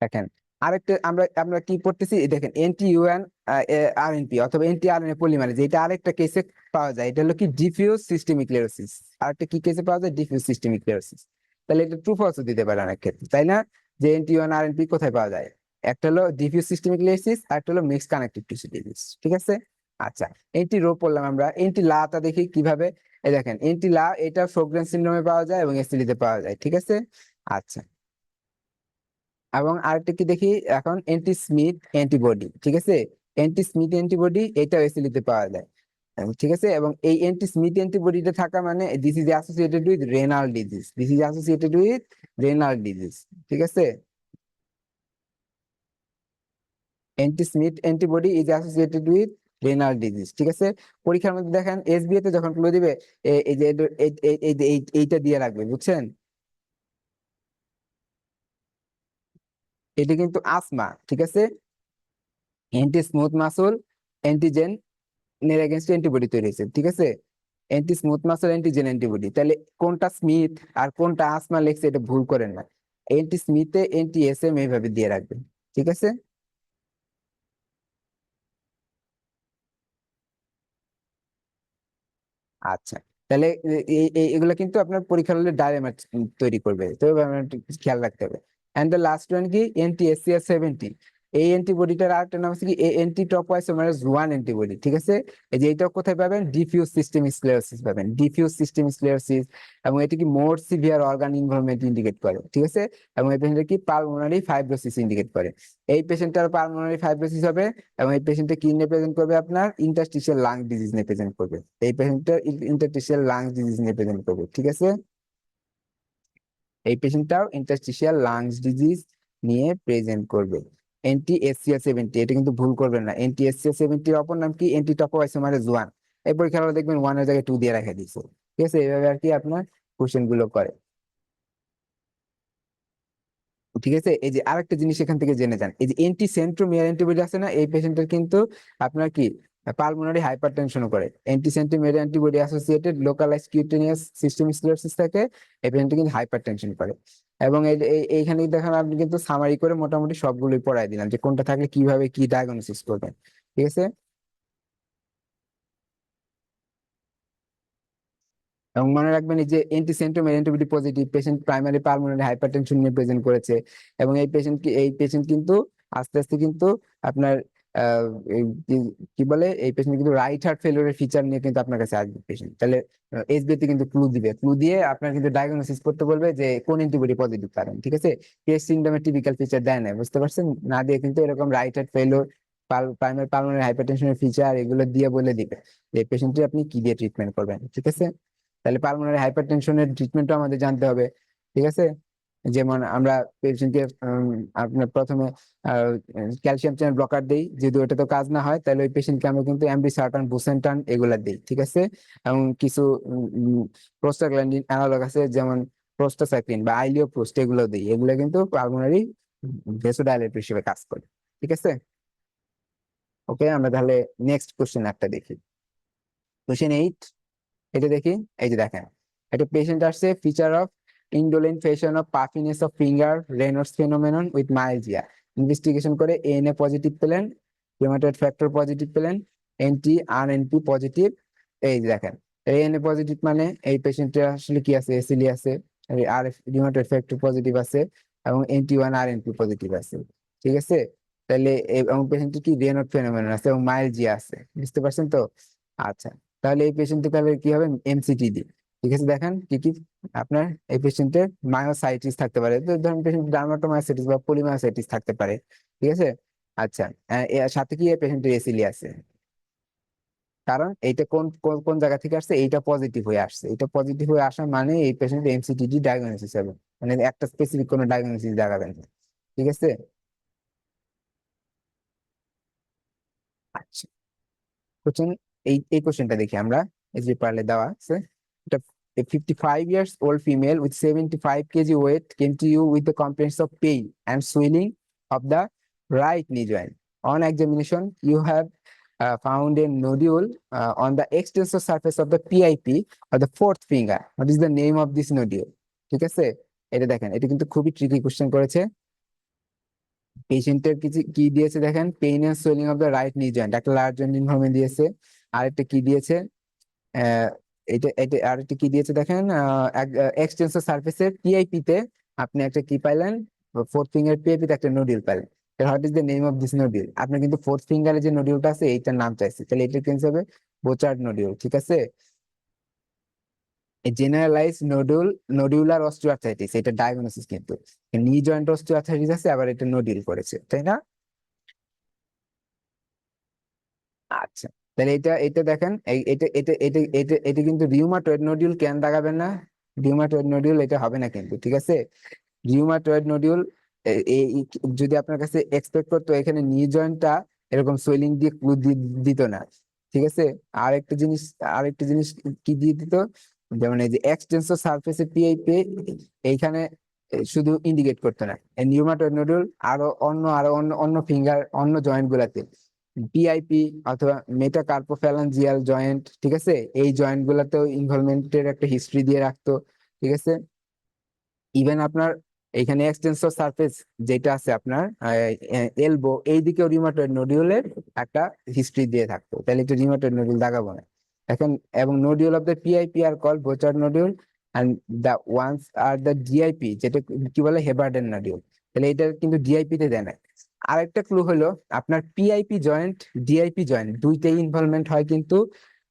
দেখেন, আরেকটা আমরা আমরা কি পড়তেছি, দেখেন anti-U1-RNP অথবা anti-RNA পলিমারেজ, এটা আরেকটা কেসে পাওয়া যায়, এটা হলো কি ডিফিউজ সিস্টেমিক ক্লেরোসিস। আরেকটা কি কেসে পাওয়া যায়? Diffuse systemic sclerosis. তাহলে এটা ট্রু ফলস দিতে পারে অনেক ক্ষেত্রে, তাই না? যে anti-U1-RNP কোথায় পাওয়া যায়? একটা হলো ডিফিউজ সিস্টেমিক ক্লেরোসিস, আর একটা হলো মিক্সড কানেকটিভ টিস্যু ডিজিজ, ঠিক আছে। আচ্ছা, রো পড়লাম আমরা, লা দেখি কিভাবে। এই দেখেন, লা এটা শোগ্রেন সিনড্রোমে পাওয়া যায় এবং এসিলিতে পাওয়া যায়, ঠিক আছে। আচ্ছা, এবং আরেকটা কি দেখি এখন? স্মিথ অ্যান্টিবডি, ঠিক আছে। স্মিথ অ্যান্টিবডি এটা এসিলিতে পাওয়া যায়, ঠিক আছে। এবং এই স্মিথ অ্যান্টিবডিটা থাকা মানে this is associated with renal disease, this is associated with renal disease, ঠিক আছে। Smith antibody is associated with renal disease, ঠিক আছে। পরীক্ষার মধ্যে দেখেন এসবিএ তে যখন ক্লু দিবে, এই যে এইটা দিয়ে রাখবে, বুঝছেন? এটা কিন্তু আসমা, ঠিক আছে। স্মুথ মাসল অ্যান্টিজেন এর এগেইনস্ট অ্যান্টিবডি তৈরি হয়েছে, ঠিক আছে। স্মুথ মাসল অ্যান্টিজেন অ্যান্টিবডি, তাহলে কোনটা স্মিথ আর কোনটা আসমা লেখছে, এটা ভুল করেন না। স্মিথে এস এম এইভাবে দিয়ে রাখবেন, ঠিক আছে। আচ্ছা, তাহলে এগুলো কিন্তু আপনার পরীক্ষার হলে ডায়লেমা তৈরি করবে, তো আপনার একটু খেয়াল রাখতে হবে। এন্ড দ্য লাস্ট ওয়ান কি? SCR-17। এই অ্যান্টিবডিটার আরেকটা নাম আছে কি? টপোয়াইসোমারাস 1 অ্যান্টিবডি, ঠিক আছে। এই যে এটা কোথায় পাবেন? ডিফিউজ সিস্টেমিক স্ক্লেরোসিস পাবেন, ডিফিউজ সিস্টেমিক স্ক্লেরোসিস। এবং এটি কি মোর সিভিয়ার অর্গান ইনভলভমেন্ট ইন্ডিকেট করে, ঠিক আছে। এবং এই পেশেন্টের কি পালমোনারি ফাইব্রোসিস ইন্ডিকেট করে। এই পেশেন্টের পালমোনারি ফাইব্রোসিস হবে, এবং এই পেশেন্টে কি নিয়ে প্রেজেন্ট করবে? আপনার ইন্টারস্টিশিয়াল লাং ডিজিজ নিয়ে প্রেজেন্ট করবে। এই পেশেন্টটা ইন্টারস্টিশিয়াল লাং ডিজিজ নিয়ে প্রেজেন্ট করবে, ঠিক আছে। এই পেশেন্টটাও ইন্টারস্টিশিয়াল লাংস ডিজিজ নিয়ে প্রেজেন্ট করবে। SCR-17, এটা কিন্তু ভুল করবেন না। SCR-17 অপর নাম কি? টপোয়াইসোমারাস 1। এই পরীক্ষার হলে দেখবেন 1 এর জায়গায় 2 দিয়ে রেখে দিয়েছে, ঠিক আছে। এইভাবে আর কি আপনার কোশ্চেন গুলো করে, ঠিক আছে। এই যে আরেকটা জিনিস এখান থেকে জেনে যান, এই যে সেন্ট্রোমিয়ার অ্যান্টিবডি আছে না, এই পেশেন্টের কিন্তু আপনার কি পালমোনারি হাইপারটেনশনও করে। Centromere antibody associated localised cutaneous systemic sclerosis থাকে, এই পেশেন্ট কিন্তু হাইপারটেনশন করে। এবং এইখানে দেখেন আপনি কিন্তু সামারি করে মোটামুটি সবগুলোই পড়াই দিলাম যে কোনটা থাকলে কিভাবে কি ডায়াগনোসিস করবেন, ঠিক আছে। এবং মনে রাখবেন এই যে centromere antibody positive patient primary pulmonary hypertension নিয়ে প্রেজেন্ট করেছে। এবং এই পেশেন্ট কিন্তু আস্তে আস্তে কিন্তু আপনার আহ, এই কি বলে, এই পেশেন্ট কিন্তু রাইট হার্ট ফেলিওরের ফিচার নিয়ে কিন্তু আপনার কাছে আসবে পেশেন্ট। তাহলে এসবিতে কিন্তু ক্লু দিবে, ক্লু দিয়ে আপনার কিন্তু ডায়াগনোসিস করতে বলবে যে কোন অ্যান্টিবডি পজিটিভ কারণ, ঠিক আছে। কেস সিনড্রোমের টিপিক্যাল ফিচার দেয় না, বুঝতে পারছেন? না দিয়ে কিন্তু এরকম right heart failure primary pulmonary হাইপারটেনশনের ফিচার এগুলো দিয়ে বলে দিবে যে পেশেন্টটি আপনি কি দিয়ে ট্রিটমেন্ট করবেন, ঠিক আছে। তাহলে পালমোনারি হাইপারটেনশনের ট্রিটমেন্টও আমাদের জানতে হবে, ঠিক আছে। যেমন আমরা পেশেন্টকে আপনার প্রথমে ক্যালসিয়াম চ্যানেল ব্লকার দেই, যদি ওটা তো কাজ না হয় তাহলে ওই পেশেন্টকে আমরা কিন্তু অ্যাম্বিসার্টান বুসেন্টান এগুলা দিই, ঠিক আছে। এবং কিছু প্রোস্টাগ্ল্যান্ডিন অ্যানালগ আছে, যেমন প্রোস্টাসাইক্লিন বা আইলিওপ্রোস্ট, এগুলো দিই। এগুলো কিন্তু পালমোনারি ভেসোডাইলেটর হিসেবে কাজ করে, ঠিক আছে। ওকে, আমরা তাহলে নেক্সট কোশ্চেন একটা দেখি। কোশ্চেন 8, এটা দেখি। এই যে দেখেন, একটা পেশেন্ট আসছে, feature of indolent fashion of puffiness of finger, Raynaud's phenomenon with myalgia. Investigation করে এএনএ পজিটিভ পেলেন, রিউমাটয়েড ফ্যাক্টর পজিটিভ পেলেন, এনটি আরএনপি পজিটিভ। এই যে দেখেন, এএনএ পজিটিভ মানে এই পেশেন্টের আসলে কি আছে, এসিলি আছে, আর রিউমাটয়েড ফ্যাক্টর পজিটিভ আছে, এবং NT1 আরএনপি পজিটিভ আছে, ঠিক আছে। তাহলে এবং পেশেন্টের কি রেনল্ডস ফেনোমেনন আছে এবং মাইলজিয়া আছে, বুঝতে পারছেন তো? আচ্ছা, তাহলে এই পেশেন্টে তাহলে কি হবে, এমসিটি দি, ঠিক আছে। দেখেন কি কি আপনার এই পেশেন্টের মায়োসাইটিস থাকতে পারে, তো ধরুন পেশেন্ট ডার্মাটোমায়োসাইটিস বা পলিমায়োসাইটিস থাকতে পারে, ঠিক আছে। আচ্ছা, এর সাথে কি এই পেশেন্টের এসিলি আছে, কারণ এইটা কোন কোন কোন জায়গা থেকে আসছে, এইটা পজিটিভ হয়ে আসছে। এটা পজিটিভ হয়ে আসা মানে এই পেশেন্টের এমসিটিডি ডায়াগনোসিস হবে, মানে একটা স্পেসিফিক কোনো ডায়াগনোসিস দেখাবেন, ঠিক আছে। আচ্ছা, কোশ্চেন, এই কোশ্চেনটা দেখি আমরা। এই যে পারলে দেওয়া আছে, এটা, a 55 years old female with 75 kg weight came to you with the complaints of pain and swelling of the right knee joint. On examination, you have found a nodule on the extensor surface of the PIP or the fourth finger. What is the name of this nodule? ঠিক আছে, এটা দেখেন, এটা কিন্তু খুবই tricky question করেছে। পেশেন্টের কিছু কি দিয়েছে দেখেন, pain and swelling of the right knee joint, একটা লার্জ জয়েন্ট ইনফরমেশন দিয়েছে। আরেকটা কি দিয়েছে, আহ, এটা এটা আরেকটা কি দিয়েছে দেখেন, এক্সটেন্সর সার্ফেসের পিআইপি তে আপনি একটা কি পাইলেন, ফোর্থ ফিঙ্গার পিআইপি তে একটা নোডিউল পাইলেন। What is the name of this nodule? আপনি কিন্তু ফোর্থ ফিঙ্গারে যে নোডিউলটা আছে এইটার নাম চাইছে, তাহলে এটা কি হবে, বোচার্ড নোডিউল, ঠিক আছে। জেনারেলাইজ নোডিউলার অস্টিওআর্থ্রাইটিস, এটা ডায়াগনোসিস কিন্তু নি জয়েন্ট অস্টিওআর্থ্রাইটিস আছে, আবার এটা নোডিউল করেছে, তাই না? আচ্ছা, তাহলে এটা এটা দেখেন, এটা এটা এটা এটা এটা কিন্তু রিউমাটয়েড নোডিউল, কেন দাগাবেন না? রিউমাটয়েড নোডিউল এটা হবে না কিন্তু, ঠিক আছে। রিউমাটয়েড নোডিউল যদি আপনার কাছে এক্সপেক্ট করতো এখানে নি জয়েন্টটা এরকম সোয়েলিং দিয়ে ক্লু দিত না, ঠিক আছে। আরেকটা জিনিস, আরেকটা জিনিস কি দিয়ে দিত, যেমন এই যে এক্সটেন্সর সারফেসে পিআইপি, এইখানে শুধু ইন্ডিকেট করতো না। রিউমাটয়েড নোডিউল আরো অন্য অন্য ফিঙ্গার, অন্য জয়েন্ট গুলাতে, পিআইপি অথবা মেটাকার্পোফ্যালাঞ্জিয়াল জয়েন্ট, ঠিক আছে, এই জয়েন্ট গুলাতেও ইনভলভমেন্টের একটা হিস্ট্রি দিয়ে রাখতো, ঠিক আছে। ইভেন আপনার এখানে এক্সটেন্সর সারফেস যেটা আছে আপনার এলবো, এই দিকেও রিউমাটয়েড নোডিউলের একটা হিস্ট্রি দিয়ে থাকতো, তাহলে এটা রিউমাটয়েড নোডিউল দাগাবো না এখন। এবং nodule of the PIP are call Bouchard nodule, and the ones are the DIP, যেটা কি বলে, হেবার্ডেন নোডিউল, তাহলে এটা কিন্তু ডিআইপি তে দেয় না। আরেকটা ক্লু হলো, আপনার পিআইপি জয়েন্ট, ডিআইপি জয়েন্ট দুইটাই ইনভলভমেন্ট হয় কিন্তু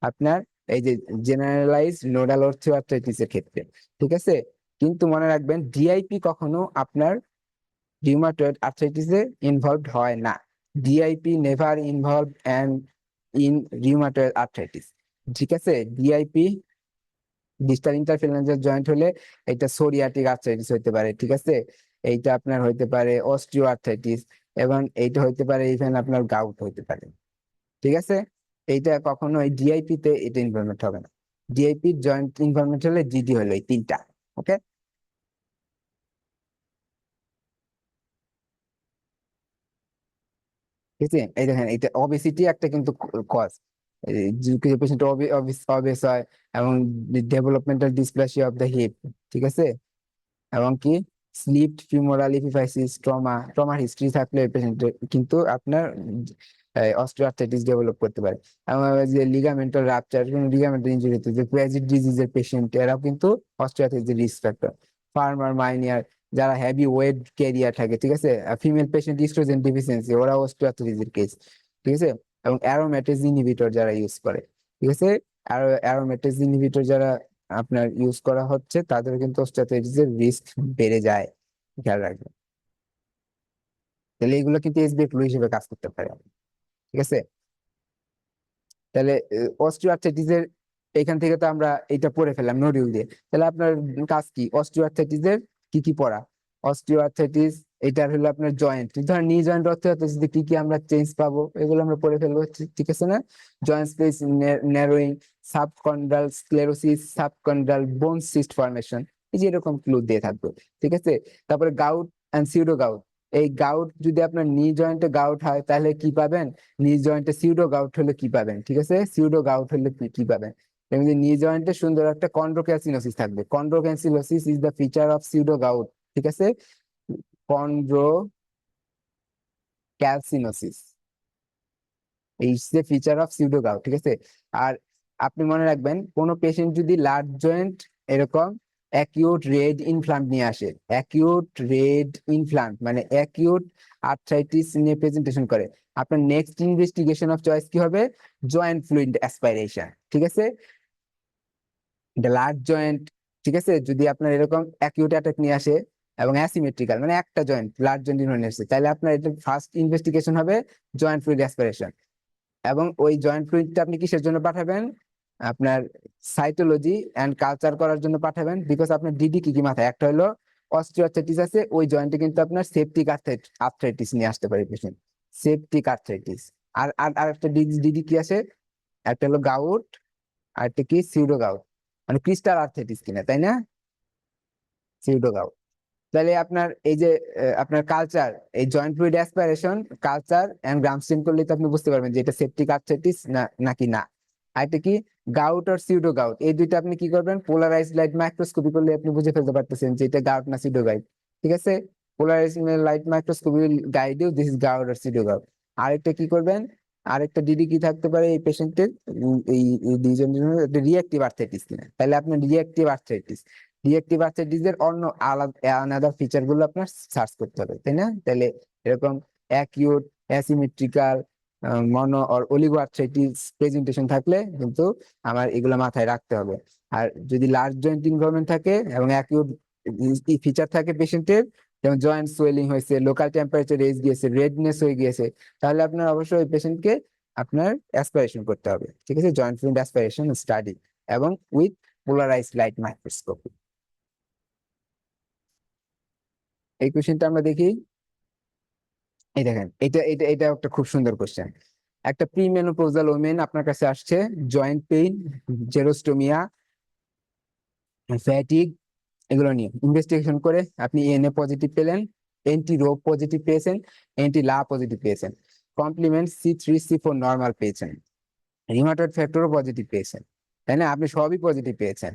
আপনার এই যে জেনারেলাইজ নোডাল অর্থোআর্থ্রাইটিস এর ক্ষেত্রে, ঠিক আছে। কিন্তু মনে রাখবেন, ডিআইপি কখনো আপনার রিউমাটয়েড আর্থ্রাইটিসে ইনভলভড হয় না। DIP never involve and in rheumatoid arthritis, ঠিক আছে। ডিআইপি ডিস্টাল ইন্টারফেরেন্সিয়াল জয়েন্ট হলে এটা সোরিয়াটিক আর্থ্রাইটিস হইতে পারে, ঠিক আছে। এইটা আপনার হইতে পারে অস্টিও আর্থ্রাইটিস, এবং এইটা হইতে পারে ইভেন আপনার গাউট হইতে পারে, ঠিক আছে। এইটা কখনো এই ডিআইপি তে এটা ইনভলভমেন্ট হবে না। ডিআইপি জয়েন্ট ইনভলভমেন্ট হলে জিডি হলো এই তিনটা। ওকে, ঠিক আছে। এই দেখেন, এটা অবেসিটি একটা কিন্তু কজ, কিছু পেশেন্ট অবেস হয়, এবং developmental dysplasia of the hip, ঠিক আছে। এবং কি স্লিপড ফিমোরাল ইপিফাইসিস, ট্রমার হিস্ট্রি থাকলে পেশেন্টের কিন্তু আপনার অস্টিওআর্থ্রাইটিস ডেভেলপ করতে পারে। এবং যে লিগামেন্টাল রাপচার, লিগামেন্টাল ইনজুরি হতে, যে প্রেজিড ডিজিজের পেশেন্ট, এরাও কিন্তু অস্টিওআর্থ্রাইটিস রিস্ক ফ্যাক্টর। ফার্মার মাইনিয়ার, যারা হেভি ওয়েট ক্যারিয়ার থাকে, ঠিক আছে, ফিমেল পেশেন্ট ইস্ট্রোজেন ডিফিসিয়েন্সি, ওরা অস্টিওআর্থ্রাইটিসের কেস, ঠিক আছে। এবং অ্যারোমেটেজ ইনহিবিটর যারা ইউজ করে, ঠিক আছে, অ্যারোমেটেজ ইনহিবিটর যারা আপনার ইউজ করা হচ্ছে, তাদের কিন্তু অস্টিওআর্থ্রাইটিসের রিস্ক বেড়ে যায়, খেয়াল রাখবেন। তাহলে এগুলো কিন্তু এসবিএফ ফ্লু হিসেবে কাজ করতে পারে। ঠিক আছে। তাহলে অস্টিওআর্থ্রাইটিস এর এখান থেকে তো আমরা এটা পড়ে ফেললাম নডিউল দিয়ে। তাহলে আপনার কাজ কি অস্টিওআর্থ্রাইটিস এর কি কি পড়া। অস্টিওআর্থ্রাইটিস এটার হলো আপনার জয়েন্ট, ধর নি জয়েন্ট অস্টিওআর্থ্রাইটিস কি কি আমরা চেঞ্জ পাবো এগুলো আমরা পড়ে ফেলবো, ঠিক আছে না। Joint space narrowing, subchondral sclerosis, subchondral বোন সিস্ট ফরমেশন, এই যে এরকম ক্লু দিয়ে থাকবে, ঠিক আছে। তারপরে গাউট এন্ড সিউডো গাউট, এই গাউট যদি আপনার নি জয়েন্টে গাউট হয় তাহলে কি পাবেন, নি জয়েন্টে সিউডো গাউট হলে কি পাবেন, ঠিক আছে, সিউডো গাউট হলে কি পাবেন। এমনি নি জয়েন্টে সুন্দর একটা কন্ড্রোক্যালসিনোসিস থাকবে, chondrocalcinosis is the feature of pseudo gout, ঠিক আছে, chondrocalcinosis is the feature of pseudo gout, ঠিক আছে। আর আপনি মনে রাখবেন কোন পেশেন্ট যদি লার্জ জয়েন্ট এরকম অ্যাকিউট রেড ইনফ্লাম নিয়ে আসে, অ্যাকিউট রেড ইনফ্লাম মানে অ্যাকিউট আর্থ্রাইটিস নিয়ে প্রেজেন্টেশন করে, আপনার নেক্সট ইনভেস্টিগেশন অফ চয়েস কি হবে, জয়েন্ট ফ্লুইড অ্যাসপাইরেশন, ঠিক আছে, লার্জ জয়েন্ট, ঠিক আছে, যদি আপনার এরকম অ্যাকিউট অ্যাটাক নিয়ে আসে এবং অ্যাসিমেট্রিক্যাল মানে একটা জয়েন্ট লার্জ জয়েন্ট নিয়ে আসে, তাহলে আপনার এটা ফার্স্ট ইনভেস্টিগেশন হবে জয়েন্ট ফ্লুইড অ্যাসপাইরেশন। এবং ওই জয়েন্ট ফ্লুইডটা আপনি কিসের জন্য পাঠাবেন, আপনার সাইটোলজি এন্ড কালচার করার জন্য পাঠাবেন, বিকজ আপনার ডিডি কি কি মাথায়, একটা হলো অস্টিওআর্থ্রাইটিস আছে, ওই জয়েন্টে কিন্তু আপনার সেপটিক আর্থ্রাইটিস নিয়ে আসতে পারে পেশেন্ট, সেপটিক আর্থ্রাইটিস। আর আর আর একটা ডিডি কি আছে, একটা হলো গাউট, আর একটা কি সিউডো গাউট, মানে ক্রিস্টাল আর্থ্রাইটিস কিনা, তাই না, সিউডো গাউট। তাহলে আপনার এই যে আপনার কালচার, এই joint fluid aspiration culture and gram stain করলে তো আপনি বুঝতে পারবেন যে এটা সেপটিক আর্থ্রাইটিস না নাকি না। আর এটা কি গাউট আর সিউডো গাউট, এই দুইটা আপনি কি করবেন পোলারাইজড লাইট মাইক্রোস্কোপি করলে আপনি বুঝে ফেলতে পারতেছেন যে এটা গাউট না সিউডো গাউট, ঠিক আছে, polarised light microscopy guide you this is gout আর সিউডো গাউট। আরেকটা কি করবেন, আরেকটা ডিডি কি থাকতে পারে এই পেশেন্টের, এই দুইজন রিঅ্যাক্টিভ আর্থ্রাইটিস কিনা, তাহলে আপনার রিঅ্যাক্টিভ আর্থ্রাইটিস, রিঅ্যাক্টিভ আর্থ্রাইটিস এর অন্য আলাদা ফিচার গুলো আপনার সার্চ করতে হবে, তাই না। তাহলে এরকম acute, asymmetrical, mono or oligo arthritis presentation থাকলে কিন্তু আমার এগুলো মাথায় রাখতে হবে। আর যদি লার্জ জয়েন্ট ইনভলভমেন্ট থাকে এবং অ্যাকিউট ফিচার থাকে পেশেন্টের, যেমন জয়েন্ট সোয়েলিং হয়েছে, লোকাল টেম্পারেচার রেজ গিয়েছে, রেডনেস হয়ে গিয়েছে, তাহলে আপনার অবশ্যই ওই পেশেন্টকে আপনার অ্যাসপাইরেশন করতে হবে, ঠিক আছে, জয়েন্ট ফ্লুইড অ্যাসপাইরেশন স্টাডি এবং উইথ পোলারাইজড লাইট মাইক্রোস্কোপ। এই কোশ্চেনটা আমরা দেখি, এই দেখেন এটা এটা এটা একটা খুব সুন্দর কোশ্চেন। একটা প্রিমেনোপোজাল ওমেন আপনার কাছে আসছে, জয়েন্ট পেইন, জেরোস্টোমিয়া, ফ্যাটিগ, এগুলো নিয়ে ইনভেস্টিগেশন করে আপনি এনএ পজিটিভ পেলেন, এনটি রো পজিটিভ পেয়েছেন, এনটি লা পজিটিভ পেয়েছেন, কমপ্লিমেন্ট C3 C4 নর্মাল পেয়েছেন, রিমাটয়েড ফ্যাক্টরও পজিটিভ পেয়েছেন, তাই না, আপনি সবই পজিটিভ পেয়েছেন,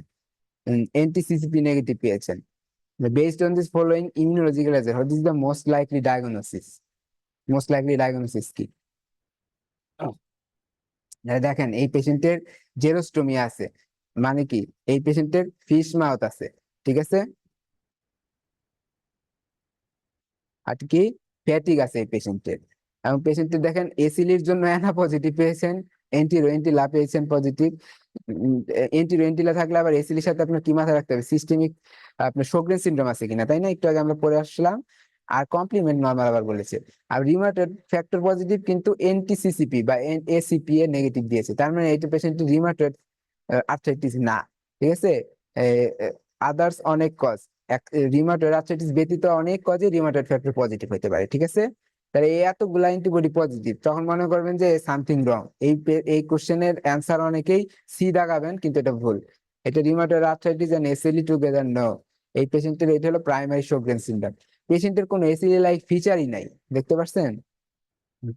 এনটি সিসিপি নেগেটিভ পেয়েছেন। Based on this following immunological assay, what is the most likely diagnosis? Most likely diagnosis কি? দেখেন এই পেশেন্টের জেরোস্টোমিয়া আছে, মানে কি এই পেশেন্টের ফিশ মাউথ আছে, ঠিক আছে, আর কি ফ্যাটিক আছে এই পেশেন্টের, এবং পেশেন্টের দেখেন এসিলির জন্য অ্যানা পজিটিভ পেয়েছেন, এন্টিরোয়েন্টিলা পেয়েছেন পজিটিভ, এন্টিরোয়েন্টিলা থাকলে আবার এসিলির সাথে আপনার কি মাথায় রাখতে হবে, সিস্টেমিক আপনার শোগ্রেন সিনড্রোম আছে কিনা, তাই না, একটু আগে আমরা পড়ে আসলাম। আর কমপ্লিমেন্ট নর্মাল আবার বলেছে, আর রিউমাটয়েড ফ্যাক্টর পজিটিভ কিন্তু এনটিসিসিপি বা এসিপি এ নেগেটিভ দিয়েছে, তার মানে এইটা পেশেন্টের রিউমাটয়েড আর্থ্রাইটিস না, ঠিক আছে। আদার্স অনেক কজ, রিউমাটয়েড আর্থ্রাইটিস ব্যতীত অনেক কজে রিউমাটয়েড ফ্যাক্টর পজিটিভ হতে পারে, ঠিক আছে। তাহলে এই এতগুলা অ্যান্টিবডি পজিটিভ, তখন মনে করবেন যে সামথিং রং, এই কোশ্চেনের অ্যান্সার অনেকেই সি দাগাবেন কিন্তু এটা ভুল, এটা rheumatoid arthritis and SLE together no. এই পেশেন্টের এটা হলো প্রাইমারি শোগ্রেন সিনড্রোম, পেশেন্টের কোনো এসিলি লাইক ফিচারই নাই, দেখতে পাচ্ছেন,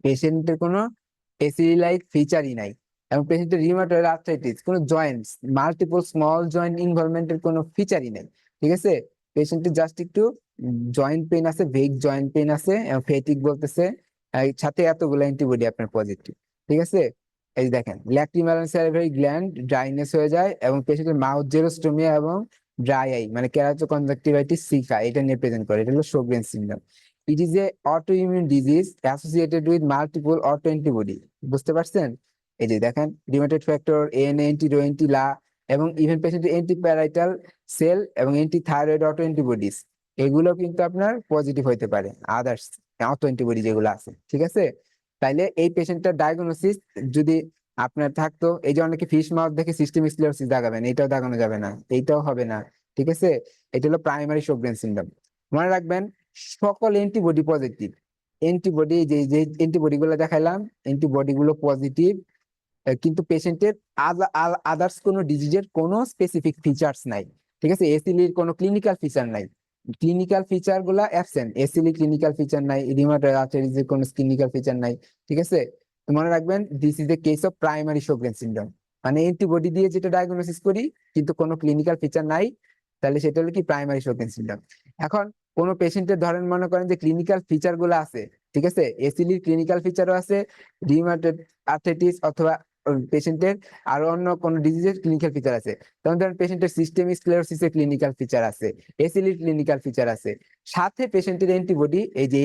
পেশেন্টের কোনো এসিলি লাইক ফিচারই নাই, এবং পেশেন্টের রিউমাটয়েড আর্থ্রাইটিস কোনো জয়েন্টস মাল্টিপল স্মল জয়েন্ট ইনভলভমেন্টের কোনো ফিচারই নাই, ঠিক আছে, পেশেন্টের জাস্ট একটু জয়েন্ট পেইন আছে, ভেগ জয়েন্ট পেইন আছে এবং ফেটিক বলতেছে, সাথে এতগুলো অ্যান্টিবডি আপনার পজিটিভ, ঠিক আছে। এই যে দেখেন lacrimal and salivary gland dryness হয়ে যায় এবং পেশেন্টের মাউথ জেরোস্টোমিয়া এবং ড্রাই আই মানে কেরাটোকনজাক্টিভাইটিস সিকা এটা নিয়ে প্রেজেন্ট করে, এটা হলো Sjogren syndrome. It is a autoimmune disease associated with multiple autoantibody, বুঝতে পারছেন, এই যে দেখেন rheumatoid factor and anti Ro anti La এবং ইভেন পেশেন্টের অ্যান্টিপ্যারাইটাল সেল এবং অ্যান্টি থাইরয়েড অটো অ্যান্টিবডিজ, এগুলো কিন্তু আপনার পজিটিভ হতে পারে, আদার্স অটো অ্যান্টিবডি যেগুলো আছে, ঠিক আছে। তাইলে এই পেশেন্টটার ডায়াগনোসিস যদি আপনার থাকতো, এই যে অনেকে ফিশ মাউথ দেখে সিস্টেমিক স্ক্লেরোসিস দাগাবেন, এইটাও দাগানো যাবে না, এইটাও হবে না, ঠিক আছে? এটা হলো প্রাইমারি শোগরেন সিনড্রোম। মনে রাখবেন, সকল অ্যান্টিবডি পজিটিভ, অ্যান্টিবডি যে যে অ্যান্টিবডি গুলো দেখাইলাম, অ্যান্টিবডি গুলো পজিটিভ, কিন্তু পেশেন্টের আদার্স কোনো ডিজিজের কোনো স্পেসিফিক ফিচার্স নাই, ঠিক আছে? এসিলির কোনো ক্লিনিক্যাল ফিচার নাই, ক্লিনিক্যাল ফিচার গুলা অ্যাবসেন্ট, এসিলি ক্লিনিক্যাল ফিচার নাই, রিউমাটয়েড আর্থ্রাইটিসের কোনো ক্লিনিক্যাল ফিচার নাই, ঠিক আছে? তো মনে রাখবেন, this is the case of primary Sjogren syndrome, মানে অ্যান্টিবডি দিয়ে যেটা ডায়াগনোসিস করি কিন্তু কোনো ক্লিনিক্যাল ফিচার নাই, তাহলে সেটা হলো কি প্রাইমারি শোগরেন সিনড্রোম। এখন কোন পেশেন্টের ধরেন মনে করেন যে ক্লিনিক্যাল ফিচার গুলো আছে, ঠিক আছে, এসিলির ক্লিনিক্যাল ফিচারও আছে, রিউমাটয়েড আর্থ্রাইটিস অথবা পেশেন্টের আরো অন্য কোনো ডিজিজের ক্লিনিক্যাল ফিচার আছে, যেমন ধরেন পেশেন্টের সিস্টেমিক স্ক্লেরোসিসের ক্লিনিক্যাল ফিচার আছে, এসিলির ক্লিনিক্যাল ফিচার আছে, সাথে পেশেন্টের অ্যান্টিবডি, এই যে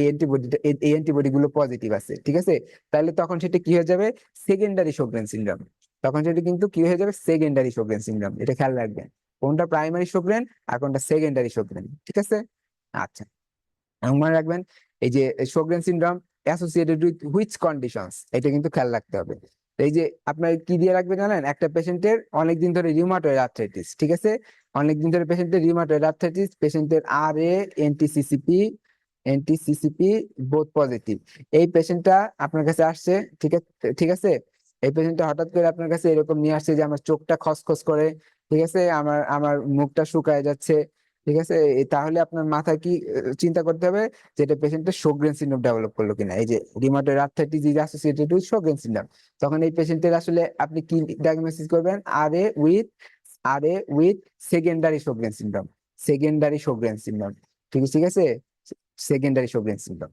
এই অ্যান্টিবডি গুলো পজিটিভ আছে, ঠিক আছে? তাহলে তখন সেটা কি হয়ে যাবে, সেকেন্ডারি শোগরেন সিনড্রোম। তখন সেটা কিন্তু কি হয়ে যাবে, সেকেন্ডারি শোগরেন সিনড্রোম। এটা খেয়াল রাখবেন, কোনটা প্রাইমারি শোগরেন আর কোনটা সেকেন্ডারি শোগরেন, ঠিক আছে? আচ্ছা, এবং মনে রাখবেন, এই যে Sjogren syndrome associated with which conditions, এটা কিন্তু খেয়াল রাখতে হবে। তো এই যে আপনার কি দিয়ে রাখবেন জানেন, একটা পেশেন্টের অনেকদিন ধরে রিউমাটয়েড আর্থ্রাইটিস, ঠিক আছে, অনেকদিন ধরে পেশেন্টের রিউমাটয়েড আর্থ্রাইটিস, পেশেন্টের আর এ এনটিসিসিপি বোথ পজিটিভ, এই পেশেন্টটা আপনার কাছে আসছে, ঠিক আছে, ঠিক আছে? এই পেশেন্টটা হঠাৎ করে আপনার কাছে এরকম নিয়ে আসছে যে আমার চোখটা খসখস করে, ঠিক আছে, আমার আমার মুখটা শুকায় যাচ্ছে, ঠিক আছে? তাহলে আপনার মাথায় কি চিন্তা করতে হবে, যে এটা পেশেন্টের শোগরেন সিনড্রোম ডেভেলপ করলো কিনা, এই যে rheumatoid arthritis is associated with Sjogren syndrome. তখন এই পেশেন্টের আসলে আপনি কি ডায়াগনোসিস করবেন, R A with secondary Sjogren syndrome, secondary Sjogren syndrome, ঠিক আছে, ঠিক আছে, সেকেন্ডারি শোগরেন সিনড্রোম।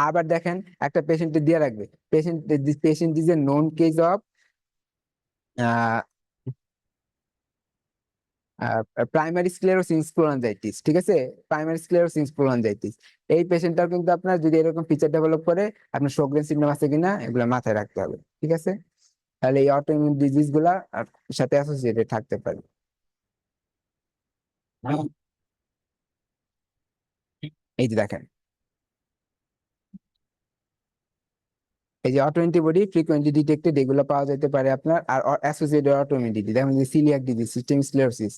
আবার দেখেন, একটা পেশেন্টের দিয়ে রাখবে, patient is a known case of primary sclerosis sporangitis, ঠিক আছে, প্রাইমারি স্ক্লেরোসিস স্পোরানজাইটিস। এই পেশেন্টটার কিন্তু আপনার যদি এরকম ফিচার ডেভেলপ করে, আপনার শোগরেন সিনড্রোম আছে কিনা এগুলো মাথায় রাখতে হবে, ঠিক আছে? তাহলে এই অটোইমিউন ডিজিজ গুলা সাথে অ্যাসোসিয়েটেড থাকতে পারে। এই যে দেখেন, এই যে অটো অ্যান্টিবডি ফ্রিকোয়েন্টলি ডিটেক্টেড, এগুলো পাওয়া যেতে পারে আপনার। আর অ্যাসোসিয়েটেড অটোইমিউনিটি, যেমন যে coeliac disease, systemic sclerosis,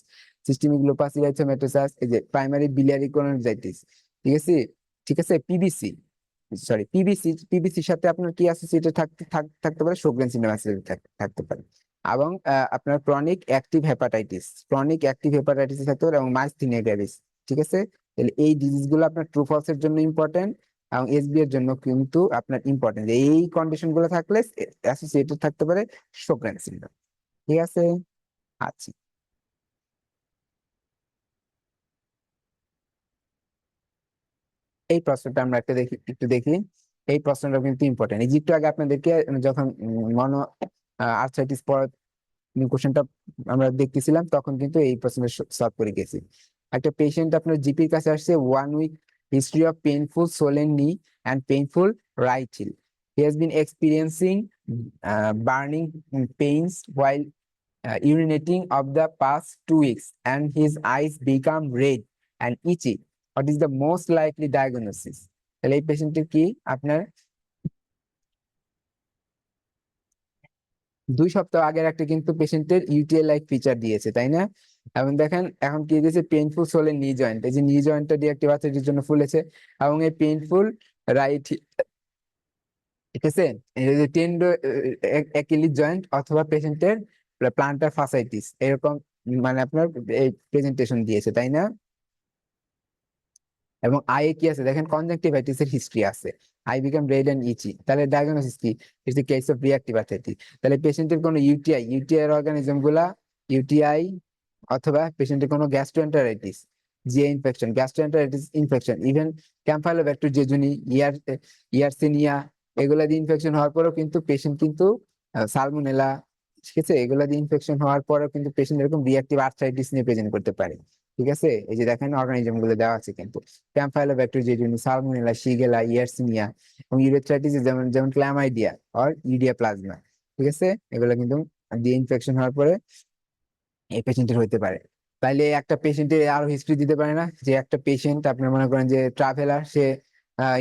systemic lupus erythematosus, এই যে প্রাইমারি বিলিয়ারি কোলোনাইটিস, ঠিক আছে, ঠিক আছে, পিবিসি, সরি পিবিসির সাথে আপনার কি অ্যাসোসিয়েটেড থাকতে পারে, শোগরেন সিনড্রোম অ্যাসোসিয়েটেড থাকতে পারে। এবং আপনার ক্রনিক অ্যাক্টিভ হেপাটাইটিস থাকতে পারে, এবং মাইস্থেনিয়া গ্রেভিস, ঠিক আছে? তাহলে এই ডিজিজ গুলো আপনার ট্রু ফলস এর জন্য ইম্পর্টেন্ট, এবং এসবি এর জন্য কিন্তু আপনার ইম্পর্টেন্ট, এই কন্ডিশন গুলো থাকলে অ্যাসোসিয়েটেড থাকতে পারে শোগরেন সিনড্রোম, ঠিক আছে? আচ্ছা, এই প্রশ্নটা আমরা একটু দেখি। এই প্রশ্নটা কিন্তু ইম্পর্টেন্ট, এই যে একটু আগে আপনাদেরকে যখন মনো আর্থ্রাইটিস কোশ্চেনটা আমরা দেখতেছিলাম, তখন কিন্তু এই প্রশ্নটা সলভ করে গেছি। একটা পেশেন্ট আপনার জিপির কাছে আসছে, 1 week history of painful swollen knee and painful right heel, he has been experiencing burning pains while urinating of the past 2 weeks, and his eyes become red and itchy. What is the most likely diagnosis? তাহলে এই পেশেন্টের কি আপনার 2 সপ্তাহ আগের একটা কিন্তু পেশেন্টের ইউটিআই লাইক ফিচার দিয়েছে, তাই না? এবং দেখেন এখন কি দিয়েছে, পেইনফুল সোলেন নি জয়েন্ট, এই যে নি জয়েন্টটা ডিএক্টিভ আর্থ্রাইটিসের জন্য ফুলেছে, এবং এই পেইনফুল রাইট, ঠিক আছে, এই যে টেন্ডো অ্যাকিলিস জয়েন্ট অথবা পেশেন্টের প্লান্টার ফাসাইটিস, এরকম মানে আপনার এই প্রেজেন্টেশন দিয়েছে, তাই না? এবং আই কি আছে দেখেন, কনজাংটিভাইটিস এর হিস্ট্রি আছে, eye become red and itchy, তাহলে ডায়াগনোসিস কি, it's the case of reactive arthritis. তাহলে পেশেন্টের কোনো ইউটিআই এর অর্গানিজম গুলা, ইউটিআই অথবা পেশেন্টের কোনো gastroenteritis, GI infection, gastroenteritis infection, even campylobacteria jejuni, yersinia, এগুলা দিয়ে ইনফেকশন হওয়ার পরেও কিন্তু পেশেন্ট কিন্তু সালমোনেলা, ঠিক আছে, এগুলা দিয়ে ইনফেকশন হওয়ার পরেও কিন্তু পেশেন্ট এরকম রিঅ্যাক্টিভ আর্থ্রাইটিস নিয়ে প্রেজেন্ট করতে পারে, ঠিক আছে? এই যে দেখেন অর্গানিজম গুলো দেওয়া আছে কিন্তু, ক্যাম্পাইলোব্যাক্টেরিয়া জেজুনি, সালমোনেলা, শিগেলা, ইয়ারসিনিয়া, এবং ইউরেথ্রাইটিস যেমন যেমন ক্ল্যামাইডিয়া আর ইউডিয়া প্লাজমা, ঠিক আছে, এগুলো কিন্তু দিয়ে ইনফেকশন হওয়ার পরে এই পেশেন্টের হইতে পারে। তাইলে একটা পেশেন্টের আরো হিস্ট্রি দিতে পারে না, যে একটা পেশেন্ট আপনার মনে করেন যে ট্রাভেলার, সে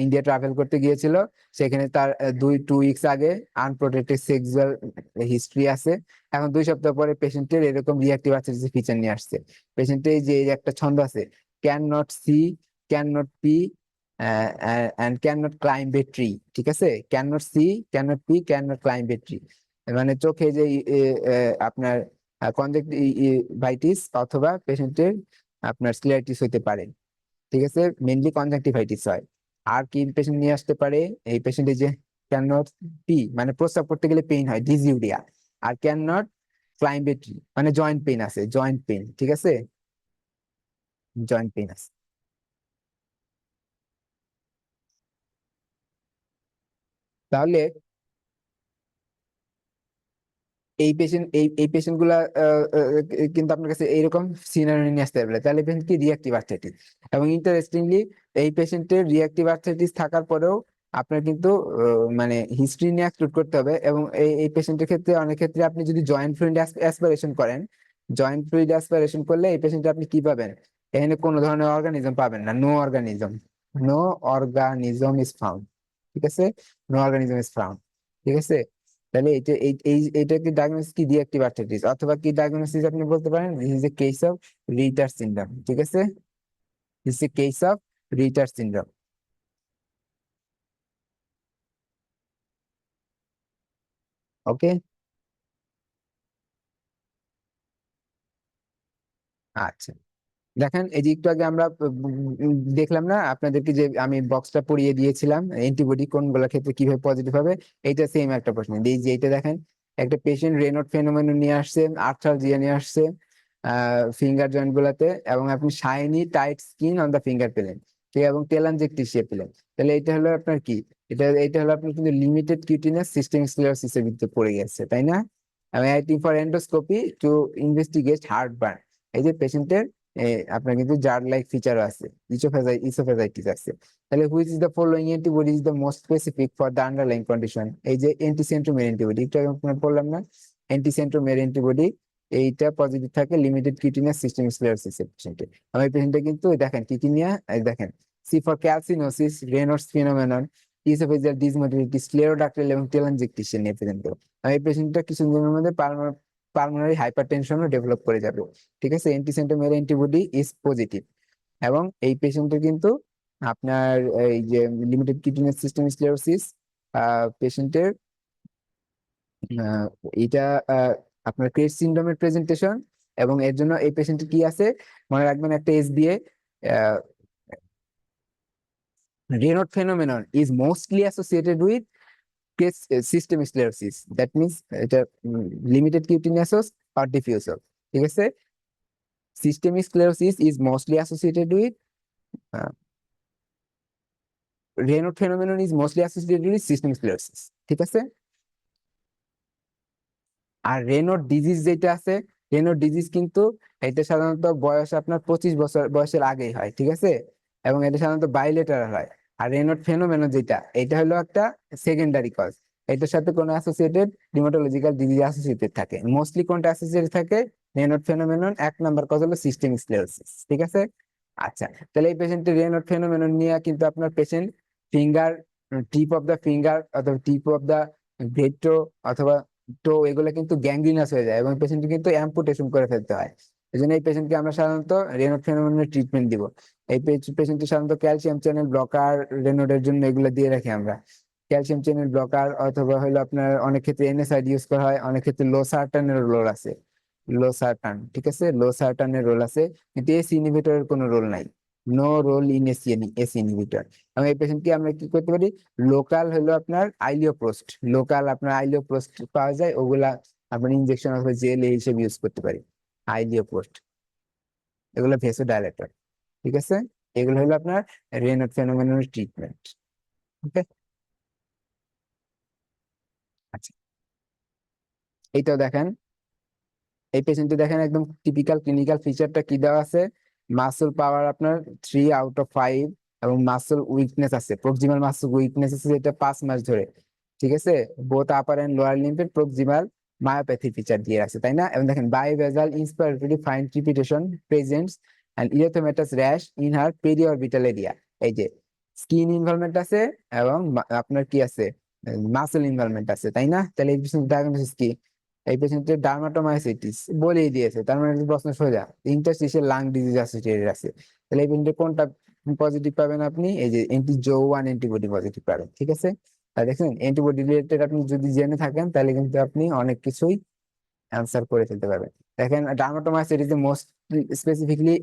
ইন্ডিয়া ট্রাভেল করতে গিয়েছিল। সেখানে তার 2 উইকস আগে আনপ্রোটেক্টেড সেক্সুয়াল হিস্ট্রি আছে। এখন 2 সপ্তাহ পরে পেশেন্টের এরকম রিয়াক্টিভ আর্থ্রাইটিস ফিচার নিয়ে আসছে। পেশেন্টের যে এই একটা ছন্দ আছে, can not see, can not pee and can not climb a tree. ঠিক আছে, can not see, can not pee, can not climb a tree, মানে চোখে যে আপনার কনজেক্টিভাইটিস অথবা পেশেন্টের আপনার স্ক্লেরাইটিস হতে পারে। ঠিক আছে, মেনলি কনজাংটিভাইটিস হয়। আর কি পেশেন্ট নিয়ে আসতে পারে এই পেশেন্টের, যে ক্যান নট পি মানে প্রস্রাব করতে গেলে পেইন হয়, ডিসইউরিয়া। আর can not climb a tree মানে জয়েন্ট পেইন আছে, জয়েন্ট পেইন। ঠিক আছে, জয়েন্ট পেইন আছে। তাহলে এই পেশেন্ট গুলা কিন্তু আপনার কাছে এইরকম সিনারিও নিয়ে আসতে পারে। তাহলে পেশেন্ট কি রিয়াক্টিভ আর্থ্রাইটিস। এবং ইন্টারেস্টিংলি এই পেশেন্টের রিয়াক্টিভ আর্থ্রাইটিস থাকার পরেও আপনার কিন্তু মানে হিস্ট্রি নিয়ে এক্সক্লুড করতে হবে। এবং এই পেশেন্টের ক্ষেত্রে অনেক ক্ষেত্রে আপনি যদি জয়েন্ট ফ্লুইড অ্যাসপিরেশন করেন, জয়েন্ট ফ্লুইড অ্যাসপিরেশন করলে এই পেশেন্টে আপনি কি পাবেন, এখানে কোনো ধরনের অর্গানিজম পাবেন না, no organism, no organism is found. ঠিক আছে, নো অর্গানিজম ইজ ফাউন্ড। ঠিক আছে, তাহলে এইটা কি ডায়াগনোসিস কি রিঅ্যাক্টিভ আর্থ্রাইটিস, অথবা কি ডায়াগনোসিস আপনি বলতে পারেন this is a case of Reiter syndrome. ঠিক আছে, this is a case of Reiter syndrome. Okay, আচ্ছা। দেখেন এই যে একটু আগে আমরা দেখলাম না আপনাদেরকে, যে আমি বক্সটা পড়িয়ে দিয়েছিলাম অ্যান্টিবডি কোনগুলোর ক্ষেত্রে কিভাবে পজিটিভ হবে। এইটা সেম একটা প্রশ্ন। এই যে এটা দেখেন, একটা পেশেন্ট রেনল্ড ফেনোমেনন নিয়ে আসছে, আর্থ্রালজিয়া নিয়ে আসছে ফিঙ্গার জয়েন্ট গুলাতে, এবং আপনি shiny tight skin on the finger পেলেন, ঠিক, এবং টেলানজেক্টিসিয়া পেলেন। তাহলে এটা হলো আপনার কি, এটা হলো আপনার কিন্তু লিমিটেড কিউটিনাস সিস্টেমিক স্ক্লেরোসিসের ভিতরে পড়ে গেছে, তাই না? আমি waiting for endoscopy to investigate heartburn. এই যে পেশেন্টের আপনার কিন্তু জার লাইক ফিচার আছে, ইসোফেজাইটিস আছে। তাহলে which is the following antibody is the most specific for the underlying condition? এই যে অ্যান্টিসেন্ট্রোমিয়ার অ্যান্টিবডি, একটু আগে আপনার বললাম না, অ্যান্টিসেন্ট্রোমিয়ার অ্যান্টিবডি এইটা পজিটিভ থাকে লিমিটেড কিউটিনিয়াস সিস্টেমিক স্ক্লেরোসিস এর পেশেন্টে। আমার পেশেন্টে কিন্তু দেখেন কিটিনিয়া, দেখেন C for calcinosis, Raynaud's phenomenon, oesophageal dysmotility, স্ক্লেরোডাক্টাইল এবং টেলানজেক্টিসিয়া নিয়ে প্রেজেন্ট করবো। আমি এই পেশেন্টটা কিছুদিনের মধ্যে পালমোনারি হাইপারটেনশনও ডেভেলপ করে যাবে। ঠিক আছে, অ্যান্টিসেন্ট্রোমিয়ার অ্যান্টিবডি ইজ পজিটিভ। এবং এই পেশেন্টের কিন্তু আপনার এই যে লিমিটেড কিডনি সিস্টেম স্ক্লেরোসিস পেশেন্টের এটা আপনার ক্রেট সিনড্রোমের প্রেজেন্টেশন। এবং এর জন্য এই পেশেন্টের কি আছে মনে রাখবেন, একটা SBA, Reynold phenomenon is mostly associated with system sclerosis. That means এটা লিমিটেড কিউটিনিয়াসস আর ডিফিউসর। ঠিক আছে, systemic sclerosis is mostly associated with uh, Raynaud phenomenon is mostly associated with systemic sclerosis. ঠিক আছে, আর রেনোর ডিজিজ যেটা আছে, রেনোর ডিজিজ কিন্তু এটা সাধারণত বয়স আপনার 25 বছর বয়সের আগেই হয়। ঠিক আছে, এবং এটা সাধারণত বাইলেটারাল হয়। আর রেনোর ফেনোমেনন যেটা, এটা হলো একটা সেকেন্ডারি কজ। এটার সাথে কোনো অ্যাসোসিয়েটেড রিউমাটোলজিক্যাল ডিজিজ অ্যাসোসিয়েটেড থাকে। মোস্টলি কোনটা অ্যাসোসিয়েটেড থাকে, রেনোর ফেনোমেনন। 1 নম্বর কজ হলো সিস্টেমিক স্ক্লেরোসিস। ঠিক আছে, আচ্ছা। তাহলে এই পেশেন্টের রেনোর ফেনোমেনন নিয়ে কিন্তু আপনার patient finger, tip of the finger অথবা টিপ অফ দা ভেটো অথবা তো এগুলো কিন্তু গ্যাংগ্রিনাস হয়ে যায় এবং পেশেন্ট কিন্তু অ্যাম্পুটেশন করে ফেলতে হয়। এই জন্য এই পেশেন্টকে আমরা সাধারণত রেনোড ফেনোমেননের ট্রিটমেন্ট দিব। এই পেশেন্টকে সাধারণত ক্যালসিয়াম চ্যানেল ব্লকার রেনোডের জন্য এগুলো দিয়ে রাখি আমরা। ক্যালসিয়াম চ্যানেল ব্লকার অথবা হলো আপনার অনেক ক্ষেত্রে এনএসআইডি ইউজ করা হয়, অনেক ক্ষেত্রে লোসার্টানের রোল আছে। লোসার্টান, ঠিক আছে, লোসার্টানের রোল আছে, কিন্তু এসি ইনহিবিটরের কোনো রোল নাই। No role in ACE inhibitor. এবং এই পেশেন্টকে আমরা কি করতে পারি, লোকাল হলো আপনার আইলিওপ্রোস্ট, লোকাল আপনার আইলিওপ্রোস্ট পাওয়া যায়, ওগুলা আপনার ইনজেকশন অথবা জেল হিসেবে ইউজ করতে পারি। আইলিওপ্রোস্ট, এগুলো ভেসোডাইলেটর। ঠিক আছে, এগুলো হলো আপনার রেনার ফেনোমেননের ট্রিটমেন্ট। ওকে, আচ্ছা। এইটাও দেখেন, এই পেশেন্টে দেখেন একদম টিপিক্যাল ক্লিনিক্যাল ফিচারটা কি দেওয়া আছে, মাসল পাওয়ার আপনার 3/5, এবং মাসল উইকনেস আছে, প্রক্সিমাল মাসল উইকনেস আছে যেটা 5 মাস ধরে। ঠিক আছে, বোথ আপার এন্ড লোয়ার লিম্বের প্রক্সিমাল মায়োপ্যাথি ফিচার দিয়ে আছে, তাই না? এবং দেখেন bibasal inspiratory fine crepitation presents and erythematous rash in her periorbital area. এই যে স্কিন ইনভলভমেন্ট আছে এবং আপনার কি আছে, মাসেল ইনভলভমেন্ট আছে, তাই না? তাহলে এই পেশেন্ট ডায়াগনোসিস কি? এই পেশেন্টের ডার্মাটোমাইসিটিস বলেই দিয়েছে, তার মানে প্রশ্ন সোজা ইন্টারস্টিশিয়াল লাং ডিজিজ অ্যাসোসিয়েটেড আছে। তাহলে এই পেশেন্টের কোনটা পজিটিভ পাবেন আপনি? এই যে জো 1 অ্যান্টিবডি পজিটিভ পাবেন, ঠিক আছে? আর দেখেন অ্যান্টিবডি রিলেটেড আপনি যদি জেনে থাকেন তাহলে কিন্তু আপনি অনেক কিছুই অ্যান্সার করে ফেলতে পারবেন। দেখেন dermatomyositis most specifically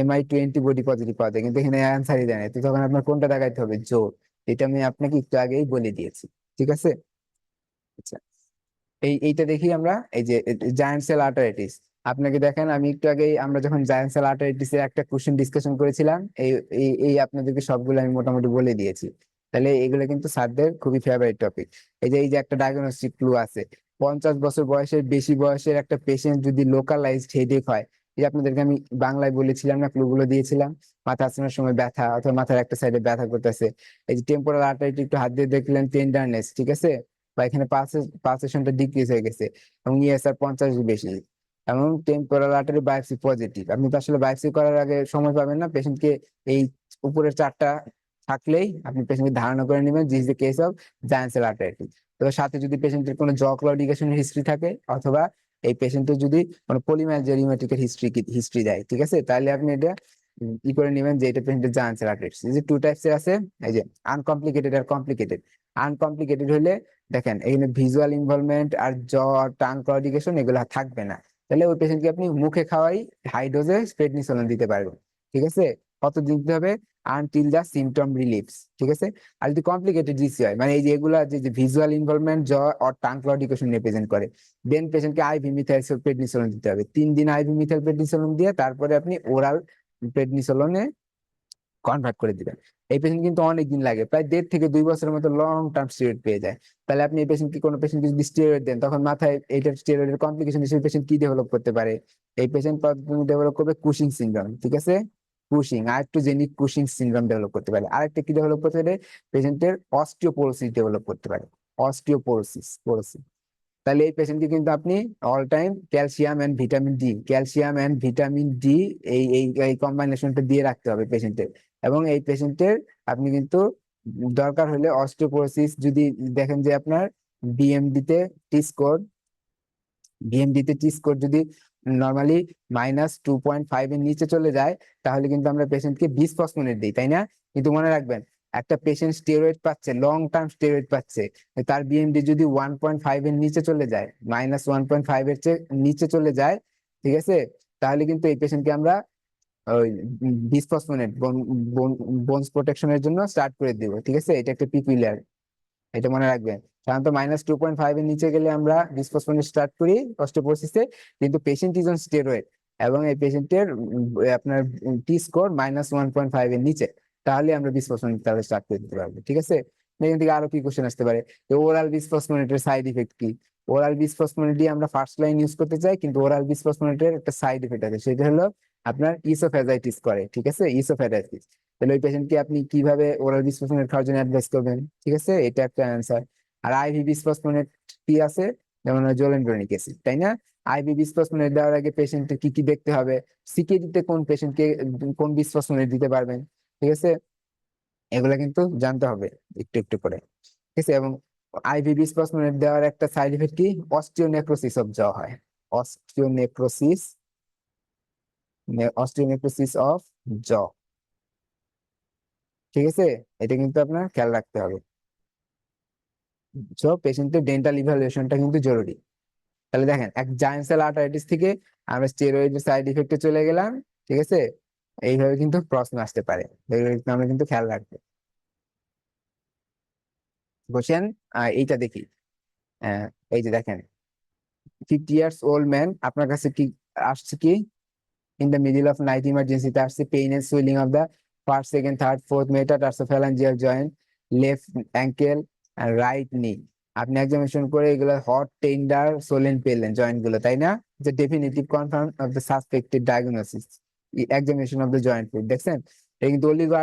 MI2 antibody positive পাওয়া যায়, কিন্তু এখানে অ্যান্সারই দেয় না, তো তখন আপনার কোনটা দেখাইতে হবে? জো। এটা আমি আপনাকে একটু আগেই বলে দিয়েছি, ঠিক আছে? আচ্ছা, এইটা দেখি আমরা, এই যে জায়ান্ট সেল আর্টারাইটিস। আপনাকে দেখেন আমি একটু আগেই আমরা যখন জায়ান্ট সেল আর্টারাইটিস এর একটা কোশ্চেন ডিসকাশন করেছিলাম, এই এই এই আপনাদেরকে সবগুলো আমি মোটামুটি বলে দিয়েছি। তাহলে এগুলো কিন্তু স্যারদের খুবই ফেভারিট টপিক। এই যে একটা ডায়াগনস্টিক ক্লু আছে, 50 বছর বয়সের বেশি বয়সের একটা পেশেন্ট যদি লোকালাইজড হেডেক হয়, এই যে আপনাদেরকে আমি বাংলায় বলেছিলাম না, ক্লু গুলো দিয়েছিলাম, মাথা আঁচড়ানোর সময় ব্যথা অথবা মাথার একটা সাইডে ব্যথা করতেছে, এই যে টেম্পোরাল আর্টারিটি একটু হাত দিয়ে দেখলেন টেন্ডারনেস, ঠিক আছে, বা এখানে পালসেশনটা ডিক্রিজ হয়ে গেছে এবং ইএসআর 50 বেশি, এবং টেম্পোরাল আর্টারি বায়োপসি পজিটিভ। আপনি তো আসলে বায়োপসি করার আগে সময় পাবেন না, পেশেন্টকে এই উপরের চারটা থাকলেই আপনি পেশেন্টকে ধারণা করে নেবেন this is the case of giant cell arteritis. তবে সাথে যদি পেশেন্টের কোনো জ ক্লডিকেশনের হিস্ট্রি থাকে, অথবা এই পেশেন্টের যদি কোনো পলিমাইলজিয়া রিউমেটিকের হিস্ট্রি দেয়, ঠিক আছে, তাহলে আপনি এটা ই করে নেবেন যে এটা পেশেন্টের জায়ান্ট সেল আর্টারাইটিস। এই যে টু টাইপসের আছে, এই যে আনকমপ্লিকেটেড আর কমপ্লিকেটেড। আনকমপ্লিকেটেড হলে দেখেন এখানে ভিজুয়াল ইনভলভমেন্ট আর জ টাং ক্লডিকেশন এগুলো থাকবে না, তাহলে ওই পেশেন্টকে আপনি মুখে খাওয়াই হাই ডোজে প্রেডনিসোলন দিতে পারবেন, ঠিক আছে? কত দিতে হবে? আনটিল দ্য সিমটম রিলিফস, ঠিক আছে? আর যদি কমপ্লিকেটেড জিসি হয়, মানে এই যে এগুলা যে ভিজুয়াল ইনভলভমেন্ট জ অর টাং ক্লডিকেশন রিপ্রেজেন্ট করে, দেন পেশেন্টকে আইভি মিথাইল প্রেডনিসোলন দিতে হবে। 3 দিন আইভি মিথাইল প্রেডনিসোলন দিয়ে তারপরে আপনি ওরাল প্রেডনিসোলনে কনভার্ট করে দিবেন। এই পেশেন্ট কিন্তু অনেক দিন লাগে, প্রায় 1.5 থেকে 2 বছরের মতো লং টার্ম স্টেরয়েড পেয়ে যায়। তাহলে আপনি এই পেশেন্ট কি, কোনো পেশেন্ট যদি স্টেরয়েড দেন, তখন মাথায় এইটার স্টেরয়েডের কমপ্লিকেশন হিসেবে পেশেন্ট কি ডেভেলপ করতে পারে? এই পেশেন্ট ডেভেলপ করবে কুশিং সিনড্রোম, ঠিক আছে? কুশিং, আরেকটুজেনিক কুশিং সিনড্রোম ডেভেলপ করতে পারে। আরেকটা কি ডেভেলপ করতে পারে? পেশেন্টের অস্টিওপোরোসিস ডেভেলপ করতে পারে, অস্টিওপোরোসিস। তাহলে এই পেশেন্টকে কিন্তু আপনি all time calcium and vitamin D এই এই এই কম্বাইনেশনটা দিয়ে রাখতে হবে পেশেন্টের। এবং এই পেশেন্টের আপনি কিন্তু দরকার হলে অস্টিওপোরোসিস যদি দেখেন যে আপনার বিএমডি তে টি স্কোর বিএমডি তে টি স্কোর যদি নর্মালি -2.5 এর নিচে চলে যায়, তাহলে কিন্তু আমরা পেশেন্টকে বিসফসফোনেট দিই, তাই না? কিন্তু মনে রাখবেন, একটা পেশেন্ট স্টেরয়েড পাচ্ছে, লং টার্ম স্টেরয়েড পাচ্ছে, তার বিএমডি যদি 1.5 এর নিচে চলে যায়, -1.5 এর চেয়ে নিচে চলে যায়, ঠিক আছে, তাহলে কিন্তু এই পেশেন্টকে আমরা ওই বিসফসফোনেট বোনস প্রোটেকশনের জন্য স্টার্ট করে দিব, ঠিক আছে? এটা একটা পিকুলিয়ার, এটা মনে রাখবেন। সাধারণত -2.5 এর নিচে গেলে আমরা বিসফসফোনেট স্টার্ট করি অস্টিওপোরোসিসে, কিন্তু পেশেন্ট ইজ অন স্টেরয়েড এবং এই পেশেন্টের আপনার টি স্কোর -1.5 এর নিচে, তাহলে আমরা বিসফসফোনেট তাহলে স্টার্ট করে দিতে পারবো, ঠিক আছে? এখান থেকে আরো কি কোশ্চেন আসতে পারে? ওরাল বিসফসফোনেটের সাইড ইফেক্ট কি? ওরাল বিসফসফোনেট দিয়ে আমরা ফার্স্ট লাইন ইউজ করতে চাই, কিন্তু ওরাল বিসফসফোনেটের একটা সাইড ইফেক্ট আছে, সেটা হলো আপনার ইসোফেজাইটিস করে, ঠিক আছে? ইসোফেজাইটিস। তাহলে ওই পেশেন্টকে আপনি কিভাবে ওরাল বিসফসফোনেট খাওয়ার জন্য অ্যাডভাইস করবেন, ঠিক আছে? এটা একটা অ্যান্সার। আর আইভি বিসফসফোনেট কি আছে? যেমন জোলেনড্রনিক অ্যাসিড, তাই না? আইভি বিসফসফোনেট দেওয়ার আগে পেশেন্টের কি কি দেখতে হবে? সিকেডিতে কোন পেশেন্টকে কোন বিসফসফোনেট দিতে পারবেন, ঠিক আছে? এগুলা কিন্তু জানতে হবে একটু একটু করে, ঠিক আছে? এবং আইভি বিসফসফোনেট দেওয়ার একটা সাইড ইফেক্ট কি? অস্টিওনেক্রোসিস অফ জ হয়। অস্টিওনেক্রোসিস অস্টিওনেক্রোসিস অফ জ, ঠিক আছে? এটা কিন্তু আপনার খেয়াল রাখতে হবে। সো পেশেন্টের ডেন্টাল ইভালুয়েশনটা কিন্তু জরুরি। তাহলে দেখেন, এক জায়ান্ট সেল আর্টারাইটিস থেকে আমরা স্টেরয়েডের সাইড ইফেক্টে চলে গেলাম, ঠিক আছে? এইভাবে কিন্তু প্রশ্ন আসতে পারে, এগুলো কিন্তু আমরা কিন্তু খেয়াল রাখবো। কোশ্চেন এইটা দেখি। আহ, এই যে দেখেন, 50 years old ম্যান আপনার কাছে কি আসছে কি? In the middle of night ইমার্জেন্সিতে আসছে, pain and swelling of the first second third fourth metatarsophalangeal joint, left ankle আর রাইট নি। আপনি এক্সামিনেশন করে এগুলো হট টেন্ডার সোলেন পেলেন জয়েন্ট গুলো, তাই না? যে definitive confirm of the suspected diagnosis, examination of the joint food, দেখছেন? এটা কিন্তু অলিগো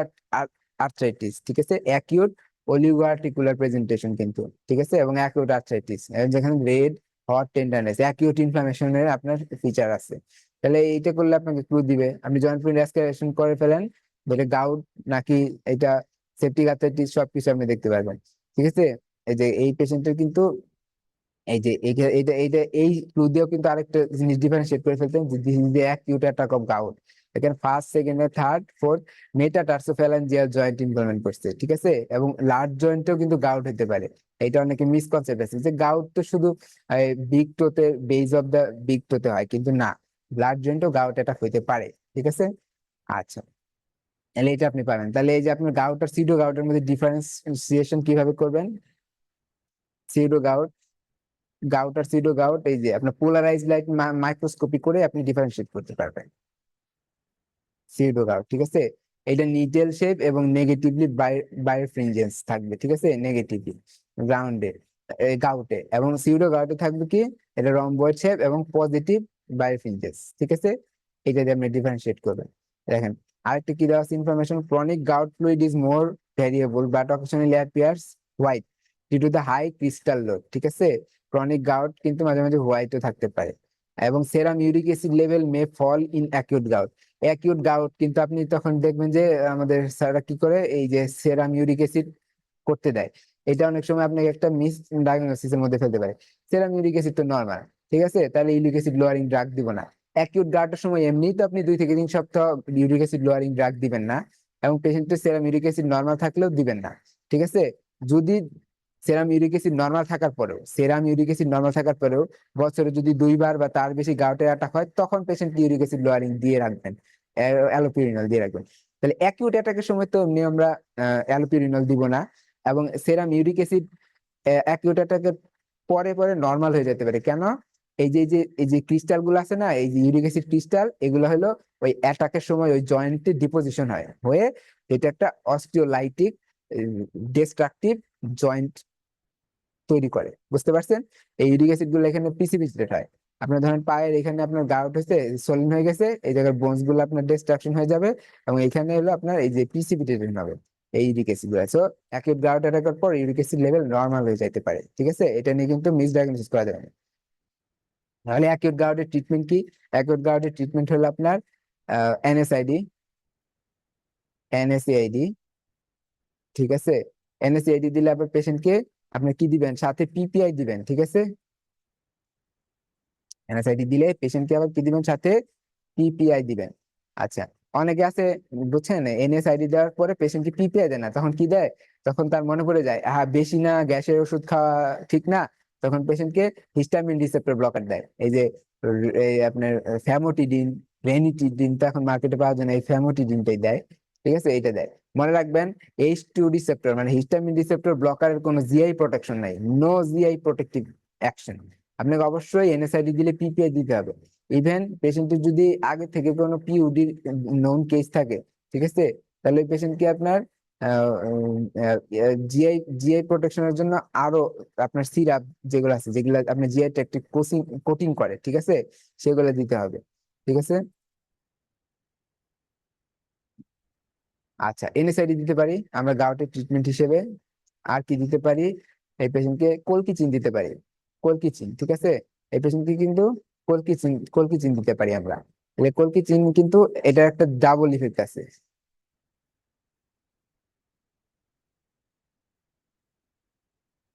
আর্থ্রাইটিস, ঠিক আছে? অ্যাকিউট অলিগো আর্টিকুলার প্রেজেন্টেশন কিন্তু, ঠিক আছে? এবং অ্যাকিউট আর্থ্রাইটিস, যেখানে রেড হট টেন্ডারনেস অ্যাকিউট ইনফ্লামেশনের আপনার ফিচার আছে। তাহলে এইটা করলে আপনাকে ক্লু দিবে। আপনি জয়েন্ট পেইন রেস্পিরেশন করে ফেলেন, বলে গাউট নাকি এটা সেপটিক আর্থারাইটিস সবকিছু আপনি দেখতে পারবেন। ঠিক আছে, এই যে এই পেশেন্টের কিন্তু এই যে এইটা এইটা এই ক্লু দিয়েও কিন্তু আরেকটা জিনিস ডিফারেন্সিয়েট করে ফেলতেন যে this is the acute attack of gout. এখানে first, second, third, fourth metatarsophalangeal joint involvement করছে। ঠিক আছে, এবং লার্জ জয়েন্টেও কিন্তু গাউট হতে পারে। এটা অনেকে মিসকনসেপ্ট আছে যে গাউট তো শুধু বিগ টোতে, বেজ অফ দা বিগ টোতে হয়, কিন্তু না, লার্জ জয়েন্টও গাউট অ্যাটাক হইতে পারে। ঠিক আছে, আচ্ছা, তাহলে এটা আপনি পাবেন। তাহলে এই যে আপনার গাউট আর সিডো গাউটের মধ্যে ডিফারেন্সিয়েশন কিভাবে করবেন? সিডো গাউট, গাউট আর সিডো গাউট এই যে আপনার পোলারাইজ লাইট মাইক্রোস্কোপি করে আপনি ডিফারেন্সিয়েট করতে পারবেন সিডো গাউট। ঠিক আছে, এটা নিডেল শেপ এবং নেগেটিভলি বায়োফ্রিনজেন্স থাকবে। ঠিক আছে, নেগেটিভলি গ্রাউন্ডে গাউটে, এবং সিউডো গাউটে থাকবে কি এটা রম্বয়েড শেপ এবং পজিটিভ বায়োফ্রিনজেন্স। ঠিক আছে, এটা দিয়ে আপনি ডিফারেন্সিয়েট করবেন। দেখেন আরেকটা কি দেওয়া আছে information, chronic gout fluid is more variable but occasionally appears white due to the high crystal load. ঠিক আছে, ক্রনিক গাউট কিন্তু মাঝে মাঝে হোয়াইটও থাকতে পারে, এবং serum uric acid level may fall in acute gout. Acute gout কিন্তু আপনি তখন দেখবেন যে আমাদের স্যাররা কি করে, এই যে সেরাম ইউরিক অ্যাসিড করতে দেয়, এটা অনেক সময় আপনাকে একটা মিস ডায়াগনোসিস এর মধ্যে ফেলতে পারে। সেরাম ইউরিক অ্যাসিড তো নর্মাল, ঠিক আছে, তাহলে ইউরিক অ্যাসিড লোয়ারিং ড্রাগ দিব না। অ্যাকিউট গাউটের সময় এমনিই তো আপনি 2 থেকে 3 সপ্তাহ ইউরিক অ্যাসিড লোয়ারিং ড্রাগ দিবেন না, এবং পেশেন্টের সেরাম ইউরিক অ্যাসিড নর্মাল থাকলেও দিবেন না। ঠিক আছে, যদি সেরাম ইউরিক অ্যাসিড নর্মাল থাকার পরেও বছরে যদি 2 বার বা তার বেশি গাউটের অ্যাটাক হয়, তখন পেশেন্ট ইউরিক অ্যাসিড লোয়ারিং দিয়ে রাখবেন, অ্যালোপিরিনল দিয়ে রাখবেন। তাহলে অ্যাকিউট অ্যাটাকের সময় তো এমনি আমরা অ্যালোপিরিনল দিব না, এবং সেরাম ইউরিক অ্যাসিড অ্যাকিউট অ্যাটাকের পরে পরে নর্মাল হয়ে যেতে পারে। কেন? এই যে ক্রিস্টাল গুলো আছে না, এই যে ইউরিক অ্যাসিড ক্রিস্টাল, এগুলো হলো ওই অ্যাটাকের সময় ওই জয়েন্টে ডিপোজিশন হয়ে এটা একটা অস্টিওলাইটিক ডিস্ট্রাকটিভ জয়েন্ট তৈরি করে। বুঝতে পারছেন? এই ইউরিক অ্যাসিড গুলো এখানে প্রিসিপিটেট হয়। আপনার ধরেন পায়ের এখানে আপনার গাউট হয়েছে, সোলিন হয়ে গেছে, এই জায়গার বোনস গুলো আপনার ডিস্ট্রাকশন হয়ে যাবে, এবং এখানে হলো আপনার এই যে প্রিসিপিটেটেড হবে এই ইউরিক অ্যাসিড গুলো। সো অ্যাকিউট গাউট অ্যাটাকের পর ইউরিক অ্যাসিড লেভেল নরমাল হয়ে যেতে পারে। ঠিক আছে, এটা নিয়ে কিন্তু মিসডায়াগনোসিস করা যাবে না। তাহলে অ্যাকিউট গাউটের ট্রিটমেন্ট কি? অ্যাকিউট গাউটের ট্রিটমেন্ট হলো আপনার এনএসআইডি, এনএসএআইডি। ঠিক আছে, এনএসএআইডি দিলে আপনার পেশেন্টকে আপনি কি দিবেন, সাথে পিপিআই দিবেন। ঠিক আছে, এনএসআইডি দিলে পেশেন্টকে আবার কি দিবেন, সাথে পিপিআই দিবেন। আচ্ছা, অনেকে আছে বুঝছেন, এনএসআইডি দেওয়ার পরে পেশেন্টকে পিপিআই দেয় না, তখন কি দেয়, তখন তার মনে পড়ে যায় বেশি না গ্যাসের ওষুধ খাওয়া ঠিক না, তখন পেশেন্টকে হিস্টামিন রিসেপ্টর ব্লকার দেয়। এই যে এই আপনার ফ্যামোটিডিন, রেনিটিডিন তো এখন মার্কেটে পাওয়া যায় না, এই ফ্যামোটিডিনটাই দেয়। ঠিক আছে, এইটা দেয়। মনে রাখবেন, H2 রিসেপ্টর মানে হিস্টামিন রিসেপ্টর ব্লকারের কোনো জিআই প্রোটেকশন নাই, নো জিআই প্রোটেক্টিভ অ্যাকশন। আপনাকে অবশ্যই এনএসআইডি দিলে পিপিআই দিতে হবে। ইভেন পেশেন্টের যদি আগে থেকে কোনো পিইউডির নোন কেস থাকে, ঠিক আছে, তাহলে ওই পেশেন্টকে আপনার জিআই জিআই প্রোটেকশনের জন্য আরো আপনার সিরাপ যেগুলো আছে, যেগুলো আপনার জিআই ট্র্যাক্টে কোটিং করে, ঠিক আছে, সেগুলো দিতে হবে। ঠিক আছে, আচ্ছা, এনএসআইডি দিতে পারি আমরা গাউটের ট্রিটমেন্ট হিসেবে। আর কি দিতে পারি, এই পেশেন্টকে কলকিচিন দিতে পারি, কলকিচিন। ঠিক আছে, এই পেশেন্টকে কিন্তু কলকিচিন দিতে পারি আমরা। তাহলে কলকিচিন কিন্তু এটার একটা ডাবল ইফেক্ট আছে।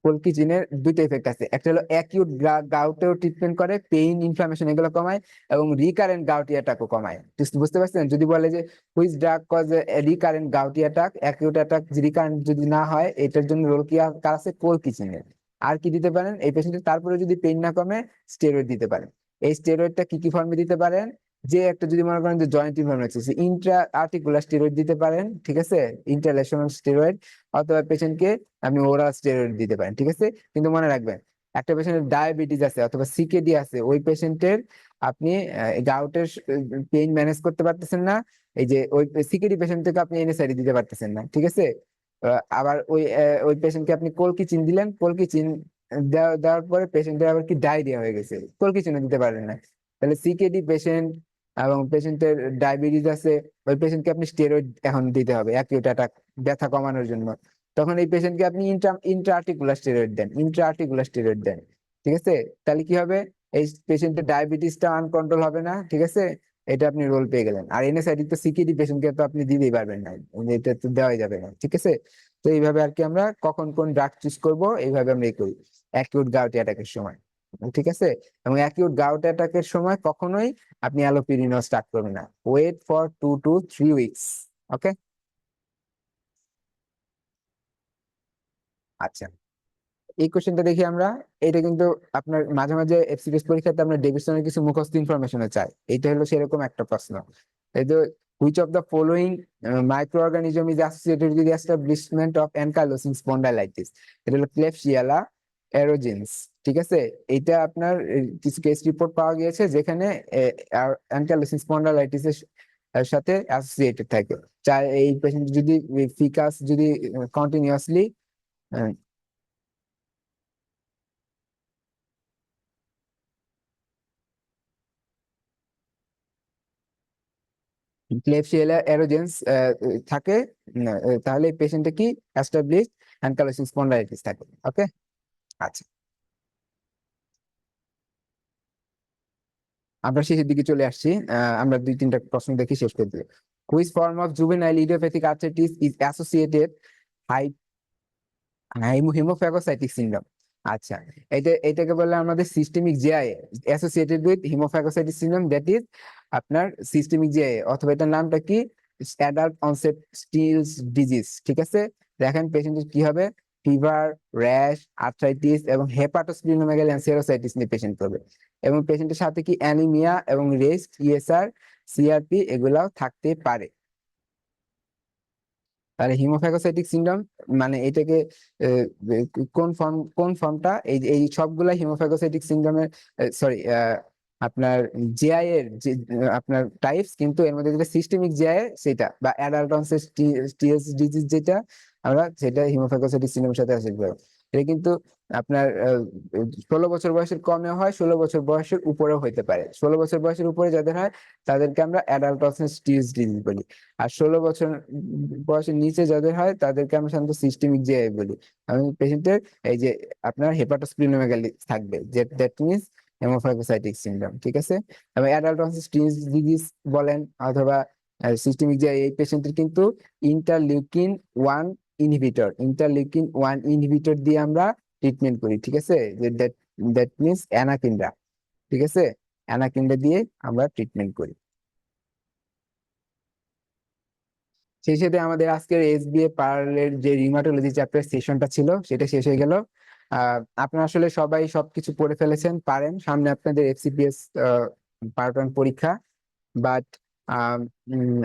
কলকিচিনের 2টা ইফেক্ট আছে, একটা হলো অ্যাকিউট গাউটেও ট্রিটমেন্ট করে, পেইন ইনফ্লামেশন এগুলো কমায়, এবং রিকারেন্ট গাউটি অ্যাটাকও কমায়। বুঝতে পারছেন? যদি বলে যে which drug cause recurrent gouty attack, acute attack recurrent যদি না হয়, এটার জন্য রোল কি কার আছে, কলকিচিনের। আর কি দিতে পারেন এই পেশেন্টের, তারপরে যদি পেইন না কমে, স্টেরয়েড দিতে পারেন। এই স্টেরয়েডটা কি কি ফর্মে দিতে পারেন, যে একটা যদি মনে করেন যে জয়েন্ট ইনফ্লামেশন আছে, ইন্ট্রা আর্টিকুলার স্টেরয়েড দিতে পারেন। ঠিক আছে, ইন্টারলেশনাল স্টেরয়েড, অথবা পেশেন্টকে আপনি ওরাল স্টেরয়েড দিতে পারেন। ঠিক আছে, কিন্তু মনে রাখবেন, একটা পেশেন্টের ডায়াবেটিস আছে অথবা সিকেডি আছে, ওই পেশেন্টের আপনি গাউটের পেইন ম্যানেজ করতে পারতেছেন না, এই যে ওই সিকেডি পেশেন্ট থেকে আপনি এনএসআইডি দিতে পারতেছেন না। ঠিক আছে, আবার ওই পেশেন্টকে আপনি কলকিচিন দিলেন, কলকিচিন দেওয়ার পরে পেশেন্টের আবার কি ডায়রিয়া হয়ে গেছে, কলকিচিনও দিতে পারলেন না। তাহলে সিকেডি পেশেন্ট এবং পেশেন্টের ডায়াবেটিস আছে, ওই পেশেন্টকে আপনি স্টেরয়েড এখন দিতে হবে অ্যাকিউট অ্যাটাক, ব্যথা কমানোর জন্য। তখন এই পেশেন্টকে আপনি ইন্ট্রা আর্টিকুলার স্টেরয়েড দেন। ঠিক আছে, তাহলে কি হবে, এই পেশেন্টের ডায়াবেটিসটা আনকন্ট্রোল হবে না। ঠিক আছে, এটা আপনি রোল পেয়ে গেলেন। আর এনএসআইডি তো সিকিডি পেশেন্টকে তো আপনি দিতেই পারবেন না, এটা তো দেওয়াই যাবে না, ঠিক আছে। তো এইভাবে আর কি আমরা কখন কোন ড্রাগ চুজ করবো এইভাবে আমরা এই করি অ্যাকিউট গাউটি অ্যাটাকের সময়, ঠিক আছে। এবং অ্যাকিউট গাউট অ্যাটাকের সময় কখনোই আপনি অ্যালোপিরিনল স্টার্ট করবেন না, ওয়েট ফর 2 to 3 weeks। ওকে, আচ্ছা, এই কোশ্চেনটা দেখি আমরা। এটা কিন্তু আপনার মাঝে মাঝে এফসিপিএস পরীক্ষাতে আমরা ডেভিসনের কিছু মুখস্থ ইনফরমেশন চাই, এটা হলো সেরকম একটা প্রশ্ন। এই যে which of the following micro organism is associated with the establishment of ankylosing spondylitis. এটা হলো ক্লেবসিয়েলা অ্যারোজেন্স, ঠিক আছে। এটা আপনার কিছু কেস রিপোর্ট পাওয়া গিয়েছে যেখানে অ্যানকাইলোসিং স্পন্ডাইলাইটিস এর সাথে অ্যাসোসিয়েটেড থাকে। চাই এই পেশেন্ট যদি ফিকাস যদি কন্টিনিউয়াসলি ক্লেবসিয়েলা অ্যারোজেন্স থাকে, তাহলে পেশেন্টে কি অ্যাস্টাবলিশড অ্যানকাইলোসিং স্পন্ডাইলাইটিস থাকে। ওকে, আচ্ছা, আমরা শেষের দিকে চলে আসছি। আমরা 2-3টা প্রশ্ন দেখি শেষ করে দিই। Which form of juvenile idiopathic arthritis is associated haemophagocytic syndrome. আচ্ছা, এটাকে বলে আমাদের systemic GI associated with haemophagocytic syndrome, that is আপনার সিস্টেমিক জিআই, অথবা এটার নামটা কি, অ্যাডাল্ট অনসেট স্টিলস ডিজিজ, ঠিক আছে। দেখেন পেশেন্টের কি হবে, ফিভার, র্যাশ, আর্থ্রাইটিস এবং হেপাটোস্প্লিনোমেগালি এন্ড সেরোসাইটিস নিয়ে পেশেন্ট করবে। এবং পেশেন্টের সাথে কি অ্যানিমিয়া এবং রেস্ট, ইএসআর, সিআরপি এগুলাও থাকতে পারে। তাহলে হিমোফ্যাগোসাইটিক সিনড্রোম মানে এটাকে আহ, কোন ফর্মটা, এই এই সবগুলা হিমোফ্যাগোসাইটিক সিনড্রোমের, সরি, আপনার জিআই এর যে আপনার টাইপস, কিন্তু এর মধ্যে যেটা সিস্টেমিক জিআই সেটা বা অ্যাডাল্ট অনসেট টিএস ডিজিজ যেটা, আমরা সেটা হিমোফ্যাগোসাইটিক সিনড্রোমের সাথে আসে। এটা কিন্তু আপনার 16 বছর বয়সের কমে হয়, 16 বছর বয়সের উপরেও হইতে পারে। 16 বছর বয়সের উপরে যাদের হয় তাদেরকে আমরা অ্যাডাল্ট অনসেট টিএস ডিজিজ বলি। আর 16 বছর বয়সের নিচে যাদের হয় তাদেরকে আমরা সাধারণত সিস্টেমিক জিআই বলি। আমি পেশেন্টের এই যে আপনার হেপাটোস্প্লিনোমেগালি থাকবে, যে দ্যাট মিনস হেমোফ্যাগোসাইটিক সিনড্রোম, ঠিক আছে। এবং অ্যাডাল্ট অনসেট ডিজিজ বলেন অথবা সিস্টেমিক জিআই, এই পেশেন্টের কিন্তু ইন্টারলিউকিন 1 ইনহিবিটর দিয়ে আমরা ট্রিটমেন্ট করি, ঠিক আছে। যে দ্যাট দ্যাট মিনস অ্যানাকিন্ডা, ঠিক আছে, অ্যানাকিন্ডা দিয়ে আমরা ট্রিটমেন্ট করি। সেই সাথে আমাদের আজকের এসবিএ পার্লের যে রিউমাটোলজি চ্যাপ্টার সেশনটা ছিল সেটা শেষ হয়ে গেল। আপনারা আসলে সবাই সবকিছু পড়ে ফেলেছেন, পারেন, সামনে আপনাদের এফসিপিএস পার্ট 1 পরীক্ষা। বাট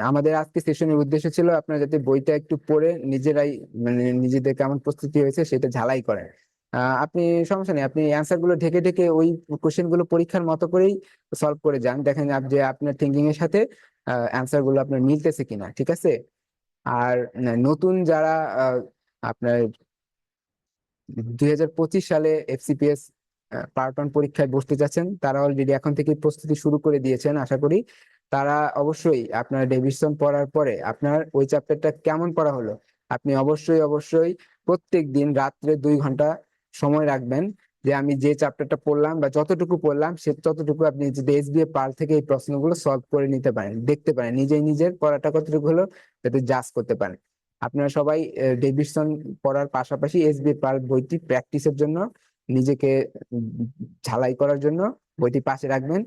আমাদের আজকে সেশনের উদ্দেশ্য ছিল আপনারা যাতে বইটা একটু পড়ে নিজেরাই মানে নিজেদের কেমন প্রস্তুতি হয়েছে সেটা ঝালাই করেন। আপনি সমস্যা নেই, আপনি অ্যান্সার গুলো ঢেকে ঢেকে ওই কোশ্চেন গুলো পরীক্ষার মতো করেই সলভ করে যান, দেখেন যে আপনার থিঙ্কিং এর সাথে অ্যান্সার গুলো আপনার মিলতেছে কিনা, ঠিক আছে। আর নতুন যারা আপনার 2025 সালে এফসিপিএস পার্ট 1 পরীক্ষায় বসতে যাচ্ছেন, তারা অলরেডি এখন থেকে প্রস্তুতি শুরু করে দিয়েছেন আশা করি। তারা অবশ্যই আপনার ডেভিডসন পড়ার পরে আপনার ওই চ্যাপ্টারটা কেমন পড়া হলো, আপনি অবশ্যই অবশ্যই প্রত্যেক দিন রাত্রে 2 ঘন্টা সময় রাখবেন, যে আমি যে চ্যাপ্টারটা পড়লাম বা যতটুকু পড়লাম সে ততটুকু আপনি যদি এসবিএ পার থেকে এই প্রশ্নগুলো সলভ করে নিতে পারেন, দেখতে পারেন নিজেই নিজের পড়াটা কতটুকু হলো, যাতে জাজ করতে পারেন। আপনারা সবাই ডেভিডসন পড়ার পাশাপাশি এসবি পার্ক বইটি প্র্যাকটিসের জন্য, নিজেকে উম, ঝালাই করার জন্য বইটি পাশে রাখবেন।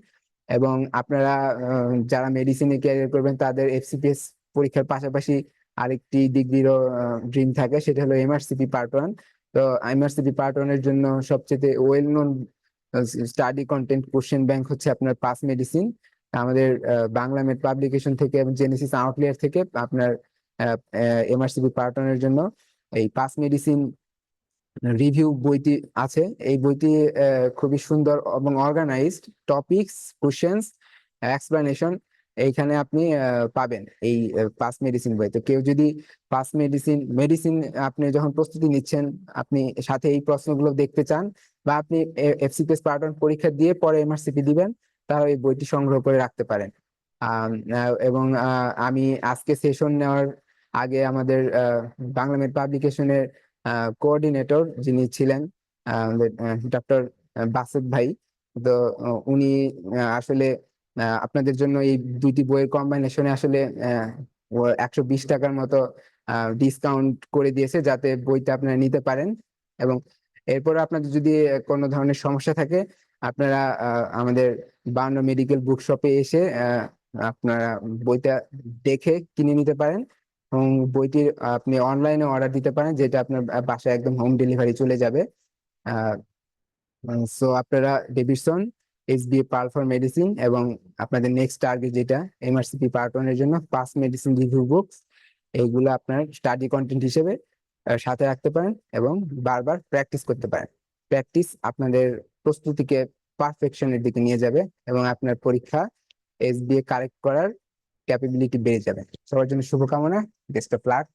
এবং আপনারা যারা মেডিসিনে ক্যারিয়ার করবেন তাদের এফসিপিএস পরীক্ষার পাশাপাশি আরেকটি ডিগ্রিরও ড্রিম থাকে, সেটা হলো এমআরসিপি পার্ট 1। তো এমআরসিপি পার্ট 1 এর জন্য সবচেয়ে well known study content question bank হচ্ছে আপনার পাস মেডিসিন। আমাদের বাংলা মেড পাবলিকেশন থেকে এবং জেনেসিস আউটলেয়ার থেকে আপনার এমআরসিপি পার্ট 1 এর জন্য এই পাস মেডিসিন রিভিউ বইটি আছে। এই বইটি খুবই সুন্দর এবং অর্গানাইজড, টপিকস, কোশ্চেন্স, এক্সপ্লানেশন এইখানে আপনি পাবেন এই পাস মেডিসিন বই। তো কেউ যদি পাস মেডিসিন মেডিসিন আপনি যখন প্রস্তুতি নিচ্ছেন, আপনি সাথে এই প্রশ্নগুলো দেখতে চান, বা আপনি এফসিপিএস পার্ট 1 পরীক্ষা দিয়ে পরে এমআরসিপি দিবেন, তাহলে এই বইটি সংগ্রহ করে রাখতে পারেন। এবং আমি আজকে সেশন নেওয়ার আগে আমাদের বাংলা মেড পাবলিকেশনের কোঅর্ডিনেটর যিনি ছিলেন, ডক্টর বাসেদ ভাই, তো উনি আসলে আপনাদের জন্য এই দুইটি বইয়ের কম্বাইনেশনে আসলে 120 টাকার মতো ডিসকাউন্ট করে দিয়েছে, যাতে বইটা আপনারা নিতে পারেন। এবং এরপর আপনাদের যদি কোনো ধরনের সমস্যা থাকে, আপনারা আমাদের 52 মেডিকেল বুক শপে এসে আপনারা বইটা দেখে কিনে নিতে পারেন, এবং বইটির আপনি অনলাইনে অর্ডার দিতে পারেন, যেটা আপনার বাসায় একদম হোম ডেলিভারি চলে যাবে। সো আপনারা Davidson, SBA pearl for medicine এবং আপনাদের নেক্সট টার্গেট যেটা এমআরসিপি পার্ট 1 এর জন্য 5 মেডিসিন রিভিউ বুকস, এইগুলো আপনার স্টাডি কন্টেন্ট হিসেবে সাথে রাখতে পারেন এবং বারবার প্র্যাকটিস করতে পারেন। প্র্যাকটিস আপনাদের প্রস্তুতিকে পারফেকশনের দিকে নিয়ে যাবে এবং আপনার পরীক্ষা এসবিএ কারেক্ট করার ক্যাপাবিলিটি বেড়ে যাবে। সবার জন্য শুভকামনা, বেস্ট অফ লাক।